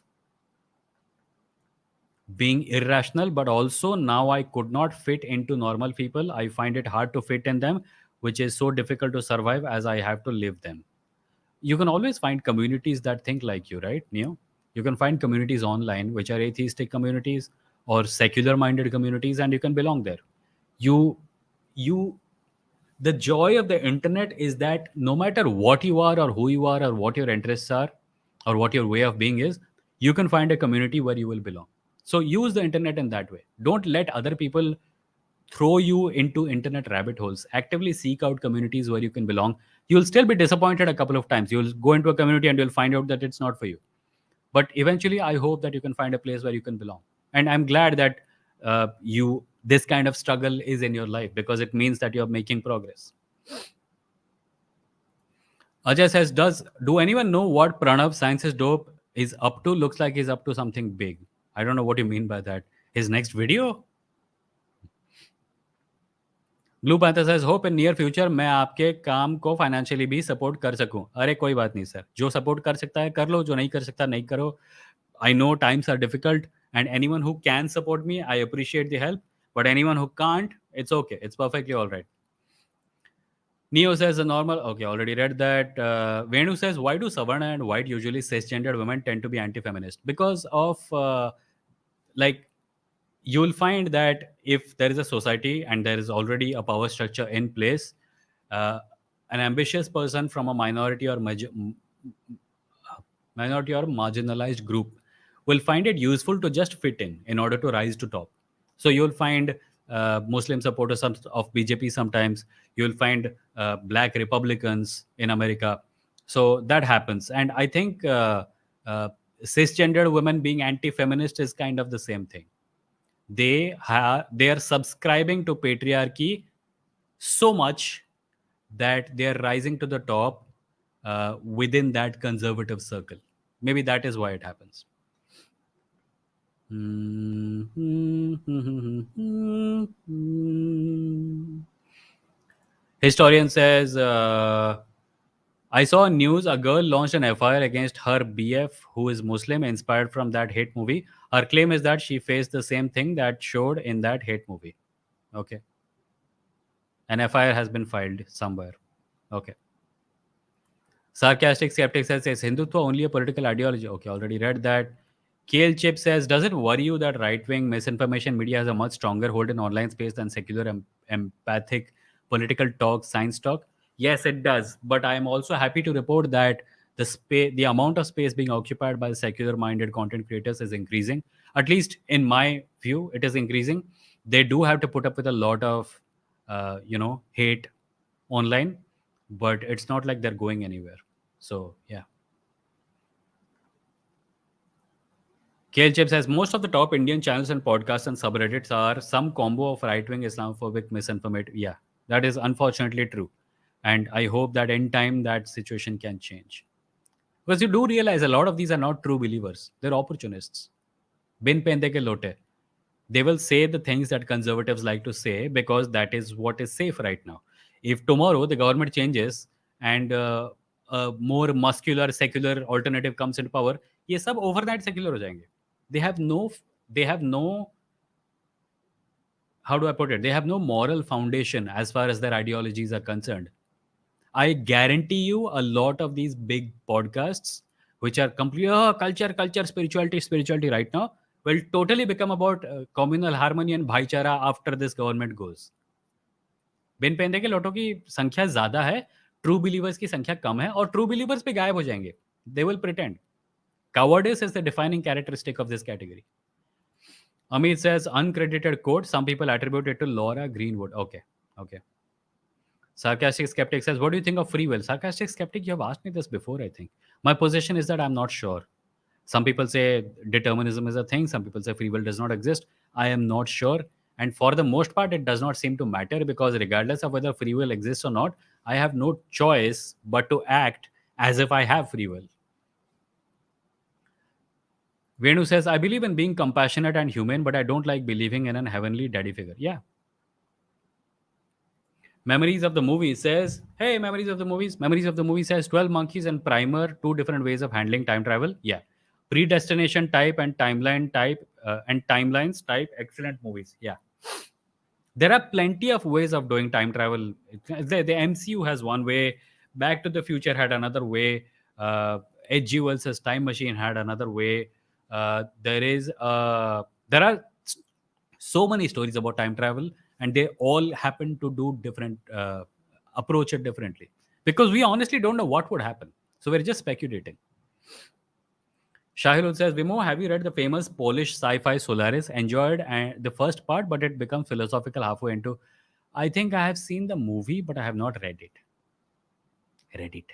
being irrational, but also now I could not fit into normal people. I find it hard to fit in them, which is so difficult to survive as I have to live them. you can always find communities that think like you, right, Neo? You can find communities online which are atheistic communities or secular minded communities, and you can belong there. You you The joy of the internet is that no matter what you are or who you are or what your interests are or what your way of being is, you can find a community where you will belong. So use the internet in that way. Don't let other people throw you into internet rabbit holes. Actively seek out communities where you can belong. You'll still be disappointed a couple of times. You'll go into a community and you'll find out that it's not for you. But eventually, I hope that you can find a place where you can belong. And I'm glad that you this kind of struggle is in your life, because it means that you're making progress. Ajay says, do anyone know what Pranav Science is Dope is up to? Looks like he's up to something big. I don't know what you mean by that. His next video? Blue panther says, hope in near future मैं आपके काम को financially भी support कर सकूं. अरे कोई बात नहीं सर, जो सपोर्ट कर सकता है कर लो, जो नहीं कर सकता नहीं करो. I know times are difficult, and anyone who can support me, I appreciate the help. But anyone who can't, it's okay. It's perfectly all right. Neo says the normal. Okay, already read that. Venu says, why do Savarna and white, usually cisgendered women, tend to be anti-feminist? Because of like you'll find that if there is a society and there is already a power structure in place, uh, an ambitious person from a minority or marginalized group will find it useful to just fit in order to rise to top. So you'll find Muslim supporters of BJP sometimes. You'll find black Republicans in America. So that happens. And I think cisgendered women being anti-feminist is kind of the same thing. They are subscribing to patriarchy so much that they are rising to the top within that conservative circle. Maybe that is why it happens. Historian says, I saw news a girl launched an FIR against her BF who is Muslim, inspired from that hate movie. Her claim is that she faced the same thing that showed in that hate movie. Okay. An FIR has been filed somewhere. Okay. Sarcastic skeptic says, is Hindutva only a political ideology? Okay, already read that. Kale Chip says, does it worry you that right-wing misinformation media has a much stronger hold in online space than secular empathic political talk, science talk? Yes, it does. But I am also happy to report that the amount of space being occupied by the secular-minded content creators is increasing. At least in my view, it is increasing. They do have to put up with a lot of, hate online, but it's not like they're going anywhere. So yeah. KL Chip says most of the top Indian channels and podcasts and subreddits are some combo of right-wing Islamophobic misinformation. Yeah, that is unfortunately true. And I hope that in time that situation can change. Because you do realize a lot of these are not true believers. They're opportunists. Bin pende ke lote. They will say the things that conservatives like to say because that is what is safe right now. If tomorrow the government changes and a more muscular secular alternative comes into power, ये सब overnight secular हो जाएंगे. They have no, how do I put it? They have no moral foundation as far as their ideologies are concerned. I guarantee you a lot of these big podcasts, which are complete culture, spirituality right now, will totally become about communal harmony and bhaichara after this government goes. बिन पेंदे के लोटों की संख्या ज्यादा है, true believers की संख्या कम है, और true believers भी गायब हो जाएंगे. They will pretend. Cowardice is the defining characteristic of this category. Amit says, uncredited quote, some people attribute it to Laura Greenwood. Okay. Sarcastic skeptic says, what do you think of free will? Sarcastic skeptic, you have asked me this before, I think. My position is that I'm not sure. Some people say determinism is a thing. Some people say free will does not exist. I am not sure. And for the most part, it does not seem to matter, because regardless of whether free will exists or not, I have no choice but to act as if I have free will. Venu says, I believe in being compassionate and humane, but I don't like believing in an heavenly daddy figure. Yeah. Memories of the movie says, hey, Memories of the movies. Memories of the movie says 12 monkeys and primer, two different ways of handling time travel. Yeah. Predestination type and timeline type and timelines type, excellent movies. Yeah. There are plenty of ways of doing time travel. The MCU has one way. Back to the Future had another way. H.G. Wells's Time Machine had another way. There are so many stories about time travel, and they all happen to do different, approach it differently, because we honestly don't know what would happen. So we're just speculating. Shahilul says, Vimo, have you read the famous Polish sci-fi Solaris? Enjoyed the first part, but it becomes philosophical halfway into. I think I have seen the movie, but I have not read it. Read it.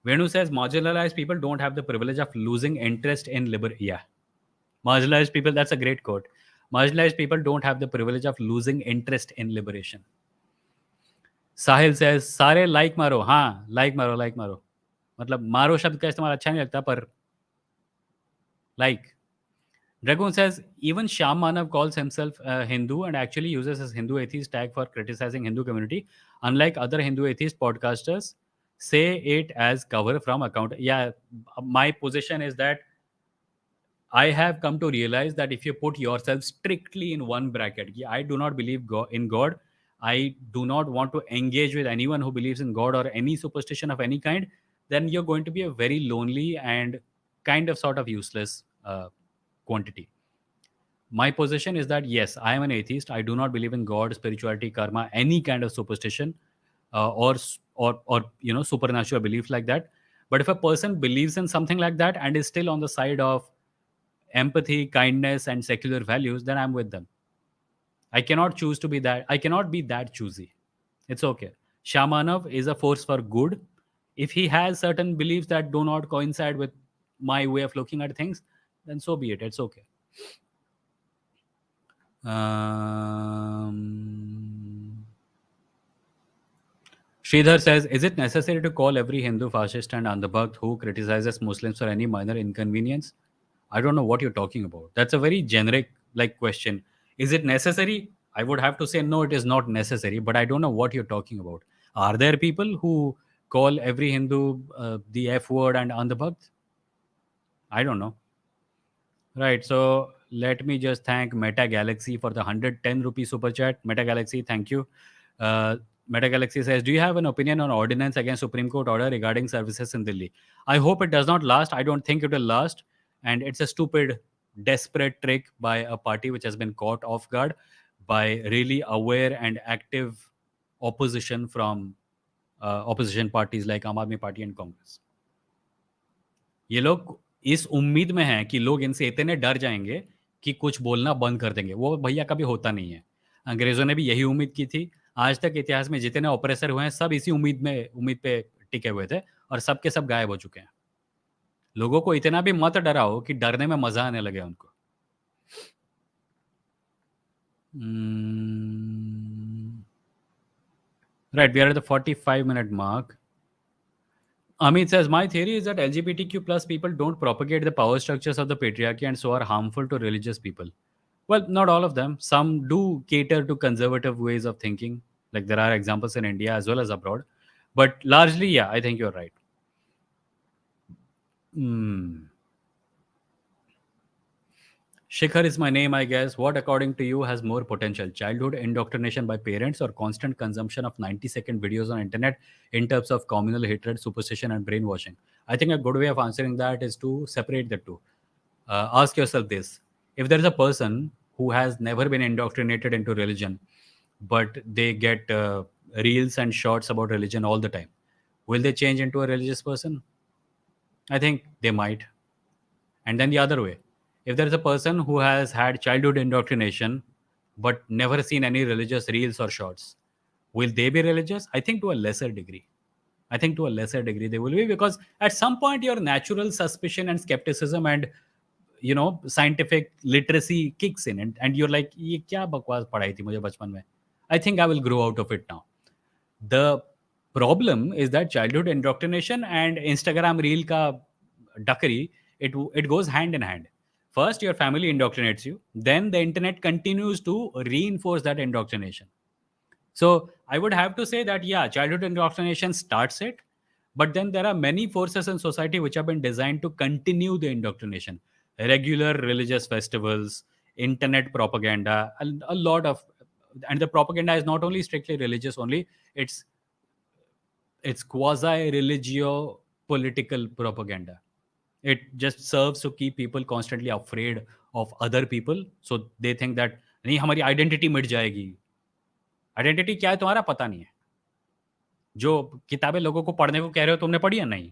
Venu says, marginalized people don't have the privilege of losing interest in liberty. Yeah. Marginalized people, that's a great quote. Marginalized people don't have the privilege of losing interest in liberation. Sahil says, सारे like मारो. हाँ, like मारो, like मारो. मतलब मारो शब्द का इस्तेमाल अच्छा नहीं लगता, पर like. Dragoon says, even Shyam Manav calls himself a Hindu and actually uses his Hindu atheist tag for criticizing Hindu community. Unlike other Hindu atheist podcasters, say it as cover from account. Yeah, my position is that I have come to realize that if you put yourself strictly in one bracket, yeah, I do not believe in God. I do not want to engage with anyone who believes in God or any superstition of any kind. Then you're going to be a very lonely and kind of sort of useless quantity. My position is that yes, I am an atheist. I do not believe in God, spirituality, karma, any kind of superstition, or supernatural belief like that. But if a person believes in something like that and is still on the side of empathy, kindness, and secular values, then I'm with them. I cannot choose to be that. I cannot be that choosy. It's okay. Shamanov is a force for good. If he has certain beliefs that do not coincide with my way of looking at things, then so be it. It's okay. Sridhar says, is it necessary to call every Hindu fascist and andhabhakt who criticizes Muslims for any minor inconvenience? I don't know what you're talking about. That's a very generic question. Is it necessary? I would have to say no, it is not necessary, but I don't know what you're talking about. Are there people who call every Hindu the F word and andhabhakt? I don't know. Right. So let me just thank Meta Galaxy for the 110 rupee super chat. Meta Galaxy, thank you. Meta Galaxy says, do you have an opinion on ordinance against Supreme Court order regarding services in Delhi? I hope it does not last. I don't think it will last. And it's a stupid, desperate trick by a party which has been caught off guard by really aware and active opposition from opposition parties like Aam Aadmi Party and Congress. ये लोग इस उम्मीद में हैं कि लोग इनसे इतने डर जाएंगे कि कुछ बोलना बंद कर देंगे. वो भैया कभी होता नहीं है. अंग्रेज़ों ने भी यही उम्मीद की थी. आज तक इतिहास में जितने ऑपरेसर हुए हैं, सब इसी उम्मीद पे टिके हुए थे और सब के सब गायब हो चुके हैं. लोगों को इतना भी मत डराओ कि डरने में मज़ा आने लगे उनको. Right, we are at the 45-minute mark. Amit says, my theory is that LGBTQ plus people don't propagate the power structures of the patriarchy and so are harmful to religious people. Well, not all of them. Some do cater to conservative ways of thinking. Like there are examples in India as well as abroad. But largely, yeah, I think you're right. Shikhar is my name, I guess. What, according to you, has more potential? Childhood indoctrination by parents or constant consumption of 90-second videos on internet in terms of communal hatred, superstition, and brainwashing? I think a good way of answering that is to separate the two. Ask yourself this. If there is a person who has never been indoctrinated into religion, but they get reels and shorts about religion all the time, will they change into a religious person? I think they might. And then the other way, if there is a person who has had childhood indoctrination but never seen any religious reels or shorts, will they be religious? I think to a lesser degree. I think to a lesser degree they will be, because at some point your natural suspicion and skepticism and scientific literacy kicks in, and you're like, ये क्या बकवास पढ़ाई थी मुझे बचपन में? I think I will grow out of it now. The problem is that childhood indoctrination and Instagram reel ka duckery, it goes hand in hand. First, your family indoctrinates you. Then the internet continues to reinforce that indoctrination. So I would have to say that, yeah, childhood indoctrination starts it. But then there are many forces in society which have been designed to continue the indoctrination. Regular religious festivals, internet propaganda, a lot of, and the propaganda is not only strictly religious only, it's It's quasi religio political propaganda. It just serves to keep people constantly afraid of other people, so they think that नहीं हमारी identity मिट जाएगी. Identity क्या है तुम्हारा पता नहीं है. जो किताबें लोगों को पढ़ने को कह रहे हो तुमने पढ़ी है नहीं.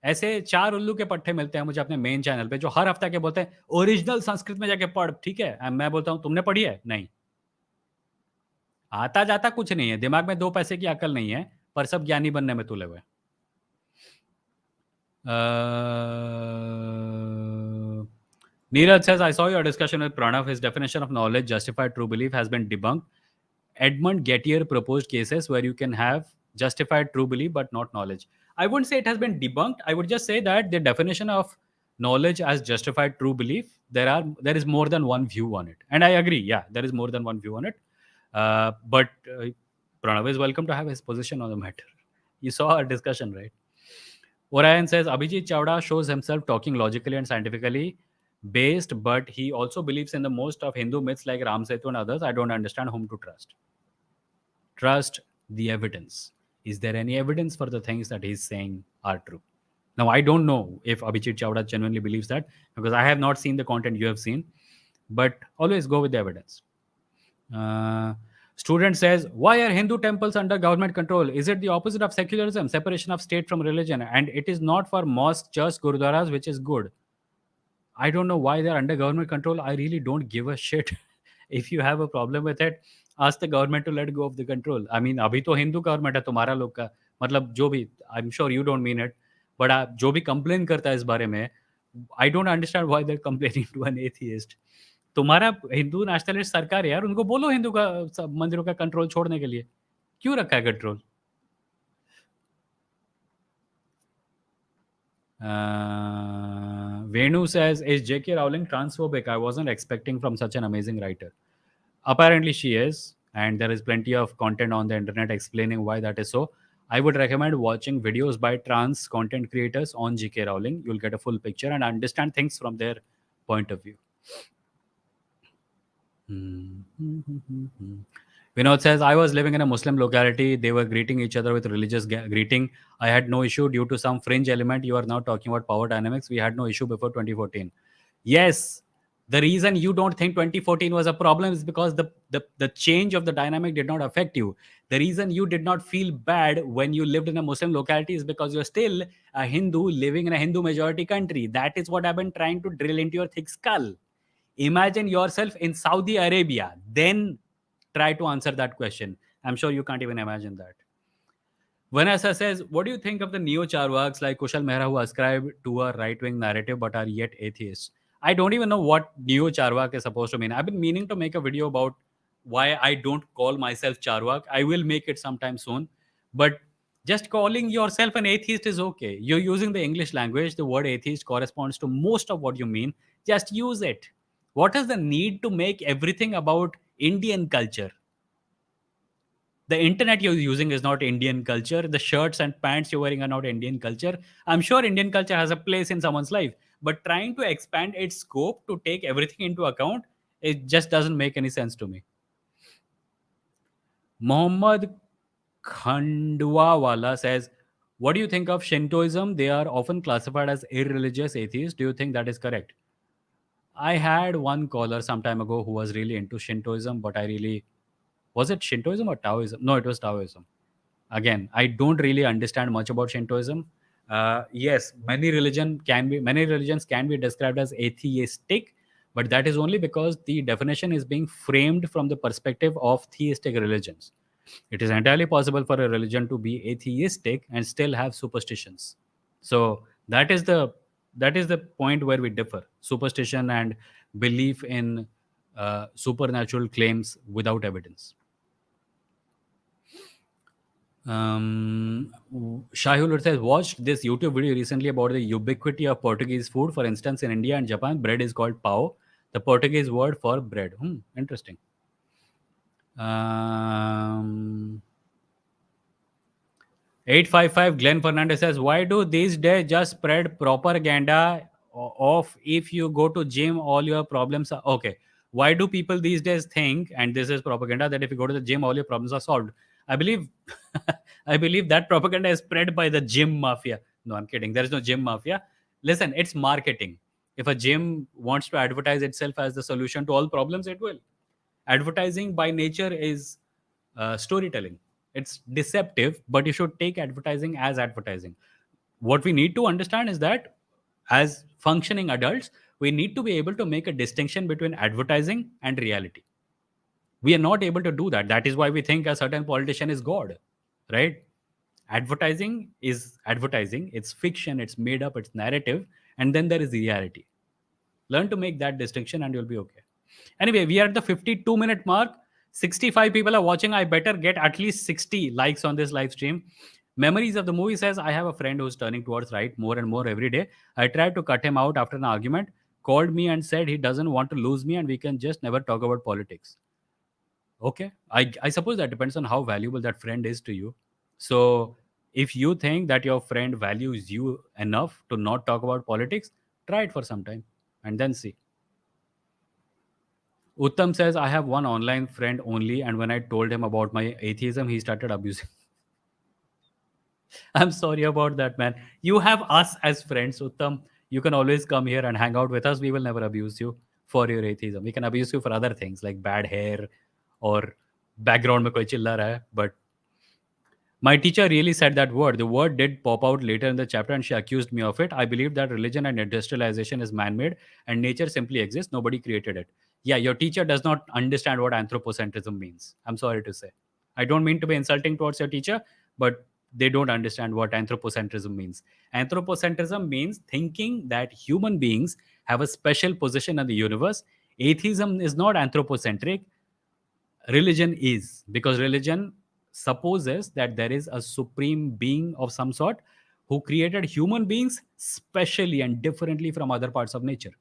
ऐसे 4 उल्लू के पट्टे मिलते हैं मुझे अपने मेन चैनल पे जो हर हफ्ते के बोलते हैं ओरिजिनल संस्कृत में जाके पढ़. ठीक है, मैं बोलता हूँ तुमने पढ़ी है नहीं. आता जाता कुछ नहीं है, दिमाग में 2 पैसे की अकल नहीं है, पर सब ज्ञानी बनने में तुले हुए. Neeraj says, I saw your discussion with Pranav. His definition of knowledge, justified true belief, has been debunked. Edmund Gettier proposed cases where you can have justified true belief but not knowledge. I wouldn't say it has been debunked. I would just say that the definition of knowledge as justified true belief, there is more than one view on it. And I agree, yeah, there is more than one view on it. But Pranav is welcome to have his position on the matter. You saw our discussion, right? Orion says Abhijit Chawda shows himself talking logically and scientifically based, but he also believes in the most of Hindu myths like Ram Setu and others. I don't understand whom to trust. Trust the evidence. Is there any evidence for the things that he's saying are true? Now, I don't know if Abhijit Chawda genuinely believes that because I have not seen the content you have seen, but always go with the evidence. Student says, why are Hindu temples under government control? Is it the opposite of secularism, separation of state from religion? And it is not for mosques, church, gurudwaras, which is good. I don't know why they're under government control. I really don't give a shit. If you have a problem with it, ask the government to let go of the control. I mean, अभी तो Hindu government है तुम्हारा लोग का. मतलब जो भी, I'm sure you don't mean it, but जो भी complain करता है इस बारे में, I don't understand why they're complaining to an atheist. तुम्हारा हिंदू नेशनलिस्ट सरकार है यार, उनको बोलो हिंदू का मंदिरों का कंट्रोल छोड़ने के लिए. क्यों रखा है control? Venu says, is J.K. Rowling transphobic? I wasn't expecting from such an amazing writer. Apparently she is, and there is plenty of content on the internet explaining why that is so. I would recommend watching videos by trans content creators on J.K. Rowling. You'll get a full picture and understand things from their point of view. Vinod says, I was living in a Muslim locality. They were greeting each other with religious greeting. I had no issue due to some fringe element. You are now talking about power dynamics. We had no issue before 2014. Yes, the reason you don't think 2014 was a problem is because the change of the dynamic did not affect you. The reason you did not feel bad when you lived in a Muslim locality is because you're still a Hindu living in a Hindu majority country. That is what I've been trying to drill into your thick skull. Imagine yourself in Saudi Arabia, then try to answer that question. I'm sure you can't even imagine that. Vanessa says, what do you think of the neo-Charwaks like Kushal Mehra who ascribe to a right-wing narrative but are yet atheists? I don't even know what neo-Charwak is supposed to mean. I've been meaning to make a video about why I don't call myself Charwak. I will make it sometime soon. But just calling yourself an atheist is okay. You're using the English language. The word atheist corresponds to most of what you mean. Just use it. What is the need to make everything about Indian culture? The internet you're using is not Indian culture. The shirts and pants you're wearing are not Indian culture. I'm sure Indian culture has a place in someone's life, but trying to expand its scope to take everything into account, it just doesn't make any sense to me. Mohammad Khandwawala says, what do you think of Shintoism? They are often classified as irreligious atheists. Do you think that is correct? I had one caller some time ago who was really into Shintoism, but was it Shintoism or Taoism? No, it was Taoism. Again, I don't really understand much about Shintoism. Yes, many religions can be described as atheistic, but that is only because the definition is being framed from the perspective of theistic religions. It is entirely possible for a religion to be atheistic and still have superstitions. So that is the point where we differ: superstition and belief in supernatural claims without evidence. Shahul says, watched this YouTube video recently about the ubiquity of Portuguese food. For instance, in India and Japan, bread is called pao, the Portuguese word for bread. Interesting. 855 Glenn Fernandez says, why do these days just spread propaganda of if you go to gym, all your problems are okay? Why do people these days think, and this is propaganda, that if you go to the gym, all your problems are solved? I believe I believe that propaganda is spread by the gym mafia. No, I'm kidding. There is no gym mafia. Listen, it's marketing. If a gym wants to advertise itself as the solution to all problems, it will. Advertising by nature is storytelling. It's deceptive, but you should take advertising as advertising. What we need to understand is that as functioning adults, we need to be able to make a distinction between advertising and reality. We are not able to do that. That is why we think a certain politician is God, right? Advertising is advertising. It's fiction, it's made up, it's narrative, and then there is reality. Learn to make that distinction and you'll be okay. Anyway, we are at the 52-minute mark. 65 people are watching. I better get at least 60 likes on this live stream. Memories of the movie says, I have a friend who's turning towards right more and more every day. I tried to cut him out after an argument, called me and said he doesn't want to lose me and we can just never talk about politics. Okay. I suppose that depends on how valuable that friend is to you. So if you think that your friend values you enough to not talk about politics, try it for some time and then see. Uttam says, I have one online friend only, and when I told him about my atheism, he started abusing. I'm sorry about that, man. You have us as friends, Uttam. You can always come here and hang out with us. We will never abuse you for your atheism. We can abuse you for other things like bad hair or background में कोई चिल्ला रहा है. But my teacher really said that word. The word did pop out later in the chapter and she accused me of it. I believe that religion and industrialization is man made and nature simply exists. Nobody created it. Yeah, your teacher does not understand what anthropocentrism means. I'm sorry to say. I don't mean to be insulting towards your teacher, but they don't understand what anthropocentrism means. Anthropocentrism means thinking that human beings have a special position in the universe. Atheism is not anthropocentric. Religion is, because religion supposes that there is a supreme being of some sort who created human beings specially and differently from other parts of nature.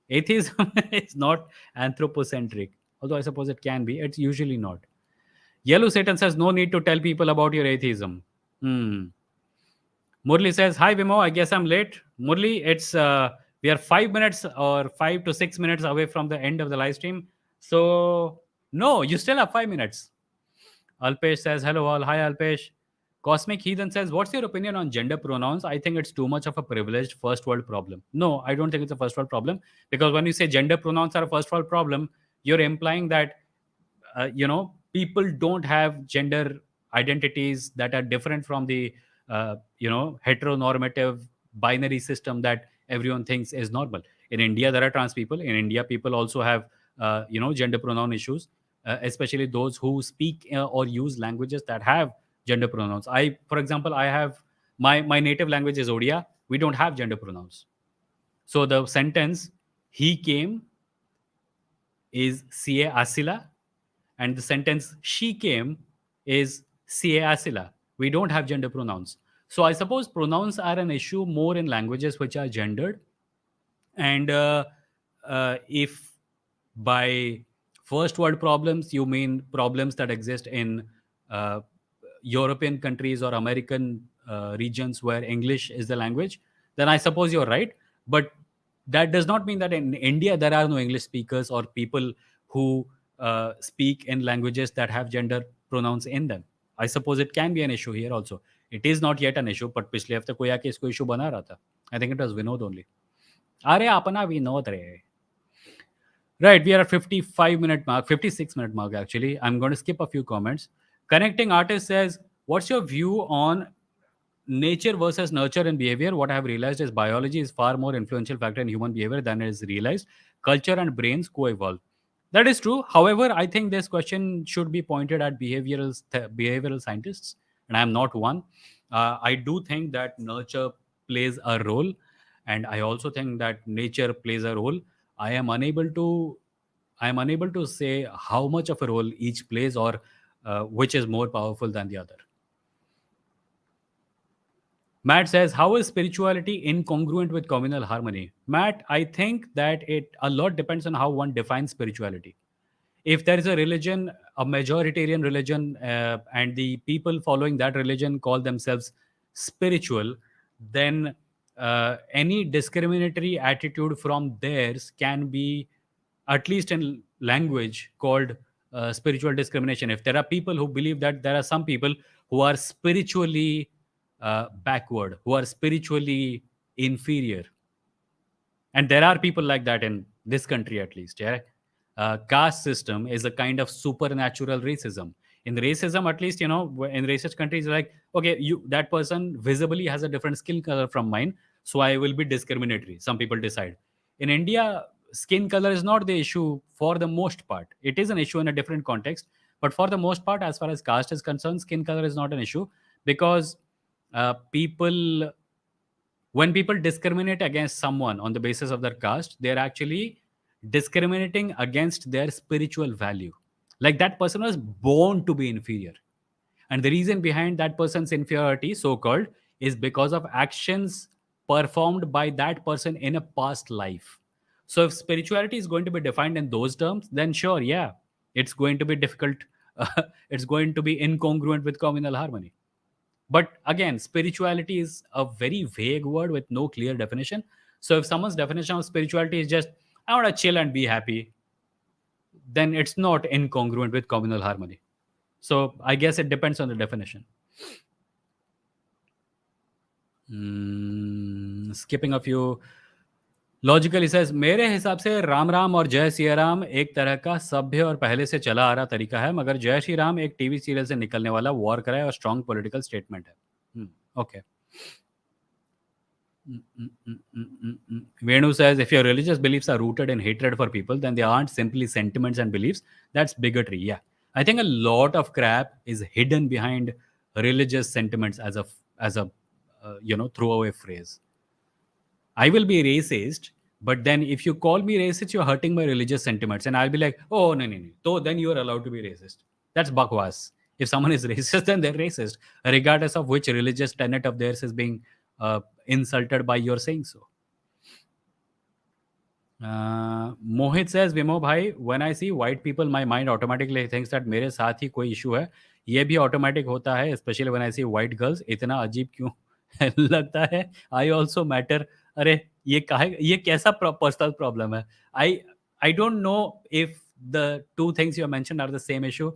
Atheism is not anthropocentric, although I suppose it can be. It's usually not. Yellow Satan says, no need to tell people about your atheism. Hmm. Murli says, hi Vimoh, I guess I'm late. Murli, it's we are 5 minutes or 5 to 6 minutes away from the end of the live stream. So no, you still have 5 minutes. Alpesh says, hello all. Hi Alpesh. Cosmic Heathen says, what's your opinion on gender pronouns? I think it's too much of a privileged first world problem. No, I don't think it's a first world problem, because when you say gender pronouns are a first world problem, you're implying that people don't have gender identities that are different from the heteronormative binary system that everyone thinks is normal. In India there are trans people. In India people also have gender pronoun issues, especially those who speak or use languages that have gender pronouns. I For example, I have my native language is Odia. We don't have gender pronouns. So the sentence he came is CA Asila, and the sentence she came is CA Asila. We don't have gender pronouns. So I suppose pronouns are an issue more in languages which are gendered. And if by first world problems you mean problems that exist in uh, European countries or American regions where English is the language, then I suppose you're right. But that does not mean that in India there are no English speakers or people who speak in languages that have gender pronouns in them. I suppose it can be an issue here also. It is not yet an issue, but पिछले हफ्ते कोई आके इसको issue बना रहा था. I think it was Vinod only. अरे अपना विनोद रे. Right, we are at 55-minute mark, 56-minute mark actually. I'm going to skip a few comments. Connecting Artist says, what's your view on nature versus nurture in behavior? What I have realized is biology is far more influential factor in human behavior than is realized. Culture and brains co-evolve. That is true. However, I think this question should be pointed at behavioral scientists, and I am not one. I do think that nurture plays a role, and I also think that nature plays a role. I am unable to I am unable to say how much of a role each plays, or which is more powerful than the other. Matt says, how is spirituality incongruent with communal harmony? Matt, I think that it a lot depends on how one defines spirituality. If there is a religion, a majoritarian religion, and the people following that religion call themselves spiritual, then any discriminatory attitude from theirs can be, at least in language, called spiritual discrimination. If there are people who believe that there are some people who are spiritually backward, who are spiritually inferior, and there are people like that in this country at least, yeah. Caste system is a kind of supernatural racism. In racism, at least, in racist countries, like, okay, you, that person visibly has a different skin color from mine, so I will be discriminatory, some people decide. In India, skin color is not the issue. For the most part, it is an issue in a different context, but for the most part, as far as caste is concerned, skin color is not an issue, because people when people discriminate against someone on the basis of their caste, they're actually discriminating against their spiritual value. Like, that person was born to be inferior. And the reason behind that person's inferiority, so called, is because of actions performed by that person in a past life. So, if spirituality is going to be defined in those terms, then sure, yeah, it's going to be difficult. It's going to be incongruent with communal harmony. But again, spirituality is a very vague word with no clear definition. So if someone's definition of spirituality is just, I want to chill and be happy, then it's not incongruent with communal harmony. So I guess it depends on the definition. Skipping a few. Logically says, मेरे हिसाब से राम राम और जय सिया राम एक तरह का सभ्य और पहले से चला आ रहा तरीका है, मगर जय श्री राम एक टीवी सीरियल से निकलने वाला वॉर कराए और स्ट्रॉन्ग पॉलिटिकल स्टेटमेंट है. Okay. Venu says, if your religious beliefs are rooted in hatred for people, then they aren't simply sentiments and beliefs. That's bigotry. Yeah. I think a lot of crap is hidden behind religious sentiments as a throwaway phrase. I will be racist, but then if you call me racist, you're hurting my religious sentiments. And I'll be like, oh, no, no, no. So then you're allowed to be racist. That's bakwas. If someone is racist, then they're racist, regardless of which religious tenet of theirs is being insulted by your saying so. Mohit says, Vimoh bhai, when I see white people, my mind automatically thinks that मेरे साथ ही कोई issue है. ये भी automatic होता है, especially when I see white girls. इतना अजीब क्यों लगता है? I also matter. अरे ये कैसा पर्सनल प्रॉब्लम है? I don't know if the two things you mentioned are the same issue.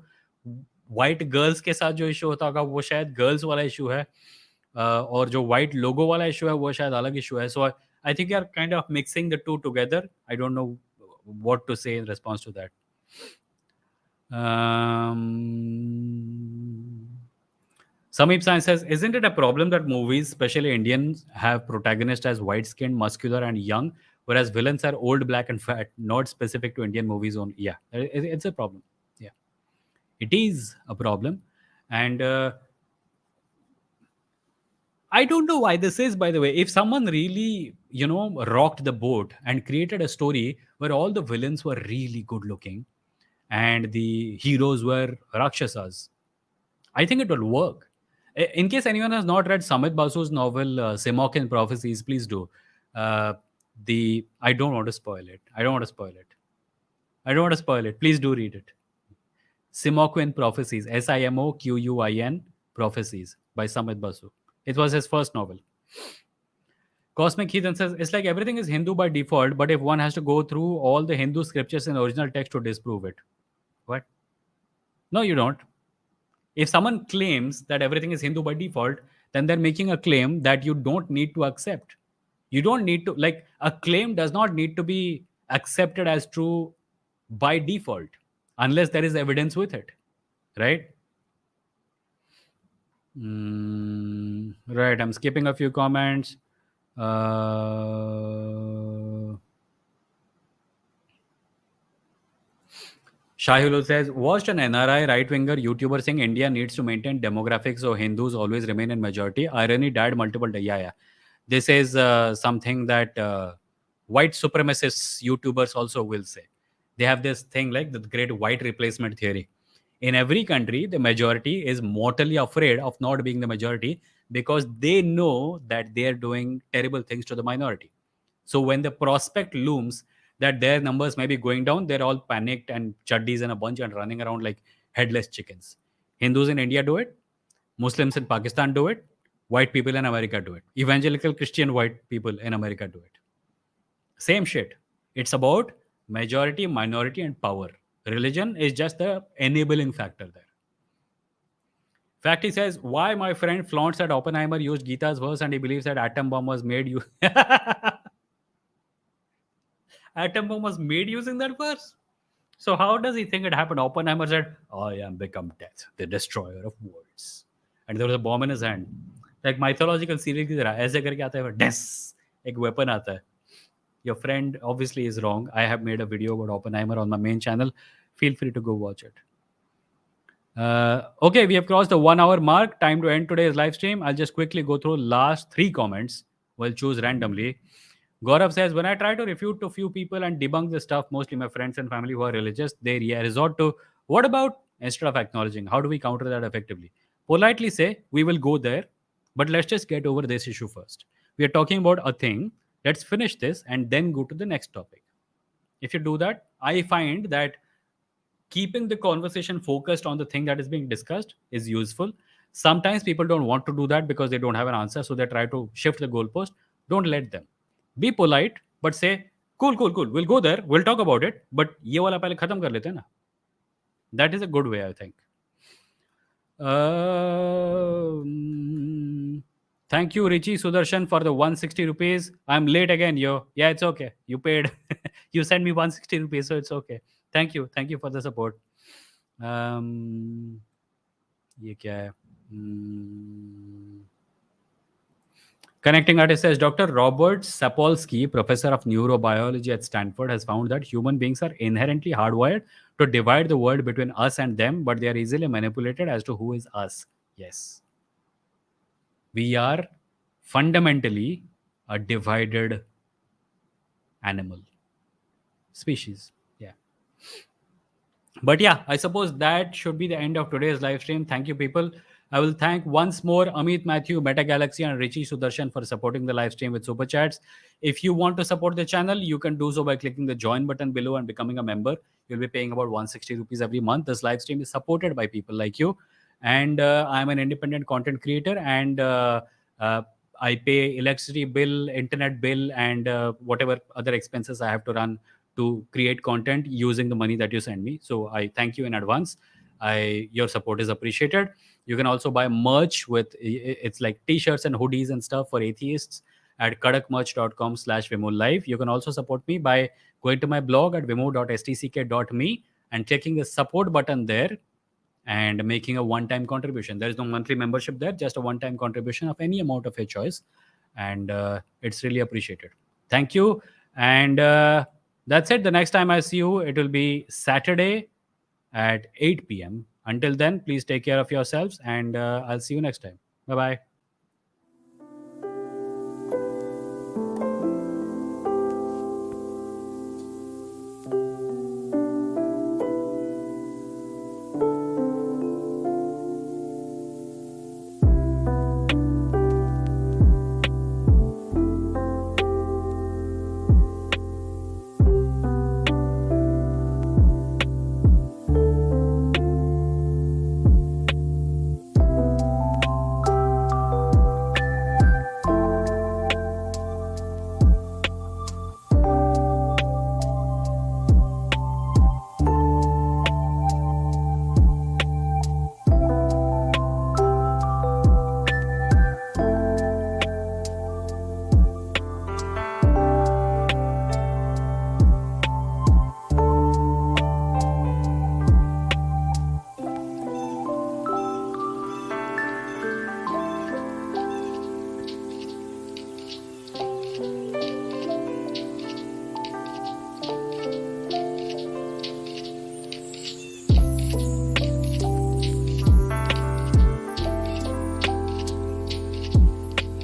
White girls के साथ जो issue होता होगा वो शायद girls वाला issue है, और जो white logo वाला issue है वो शायद अलग issue है. So I think you are kind of mixing the two together. I don't know what to say in response to that. Samip Sain says, isn't it a problem that movies, especially Indians, have protagonists as white-skinned, muscular, and young, whereas villains are old, black, and fat, not specific to Indian movies only? Yeah, it's a problem. Yeah, it is a problem. And I don't know why this is, by the way. If someone really, rocked the boat and created a story where all the villains were really good looking and the heroes were Rakshasas, I think it will work. In case anyone has not read Samit Basu's novel Simokin Prophecies, please do. I don't want to spoil it. I don't want to spoil it. Please do read it. Simokin Prophecies, Simoquin Prophecies by Samit Basu. It was his first novel. Cosmic Heathen says, it's like everything is Hindu by default, but if one has to go through all the Hindu scriptures in original text to disprove it. What? No, you don't. If someone claims that everything is Hindu by default, then they're making a claim that you don't need to accept. You don't need to, a claim does not need to be accepted as true by default unless there is evidence with it, right? Right, I'm skipping a few comments. Shahulu says, watched an NRI right-winger YouTuber saying India needs to maintain demographics so Hindus always remain in majority. Irony died multiple times. Yeah. This is something that white supremacists YouTubers also will say. They have this thing like the great white replacement theory. In every country, the majority is mortally afraid of not being the majority because they know that they are doing terrible things to the minority. So when the prospect looms that their numbers may be going down, they're all panicked and chaddis in a bunch and running around like headless chickens. Hindus in India do it. Muslims in Pakistan do it. White people in America do it. Evangelical Christian white people in America do it. Same shit. It's about majority, minority, and power, Religion is just the enabling factor there. Fact, he says, why my friend flaunts that Oppenheimer used Gita's verse and he believes that atom bomb was made atom bomb was made using that verse. So how does he think it happened? Oppenheimer said, I am become death, the destroyer of worlds. And there was a bomb in his hand. Like mythological serial की तरह ऐसे करके आता है वो डेस एक weapon आता है. Your friend obviously is wrong. I have made a video about Oppenheimer on my main channel. Feel free to go watch it. Okay, we have crossed the 1 hour mark. Time to end today's live stream. I'll just quickly go through last 3 comments. We'll choose randomly. Gaurav says, when I try to refute to few people and debunk the stuff, mostly my friends and family who are religious, they resort to, what about, instead of acknowledging, how do we counter that effectively? Politely say, we will go there, but let's just get over this issue first. We are talking about a thing. Let's finish this and then go to the next topic. If you do that, I find that keeping the conversation focused on the thing that is being discussed is useful. Sometimes people don't want to do that because they don't have an answer, so they try to shift the goalpost. Don't let them. Be polite, but say, cool, we'll go there, we'll talk about it, but ye wala pehle khatam kar lete hain na. That is a good way, I think. Thank you, Richi Sudarshan, for the 160 rupees. I'm late again, yo. Yeah, it's okay. You paid. You sent me 160 rupees, so it's okay. Thank you for the support. ये क्या है? Connecting artist says Dr. Robert Sapolsky, professor of neurobiology at Stanford, has found that human beings are inherently hardwired to divide the world between us and them, but they are easily manipulated as to who is us. Yes. We are fundamentally a divided animal species. Yeah. But yeah, I suppose that should be the end of today's live stream. Thank you, people. I will thank once more Amit Matthew, Meta Galaxy, and Richi Sudarshan for supporting the live stream with super chats. If you want to support the channel, you can do so by clicking the join button below and becoming a member. You'll be paying about 160 rupees every month. This live stream is supported by people like you. And I'm an independent content creator, and I pay electricity bill, internet bill, and whatever other expenses I have to run to create content using the money that you send me. So I thank you in advance. Your support is appreciated. You can also buy merch with, it's like t-shirts and hoodies and stuff for atheists at kadakmerch.com/Vimoh Live. You can also support me by going to my blog at vimoh.stck.me and clicking the support button there and making a one-time contribution. There is no monthly membership there, just a one-time contribution of any amount of your choice. And it's really appreciated. Thank you. And that's it. The next time I see you, it will be Saturday at 8 p.m. Until then, please take care of yourselves, and I'll see you next time. Bye-bye.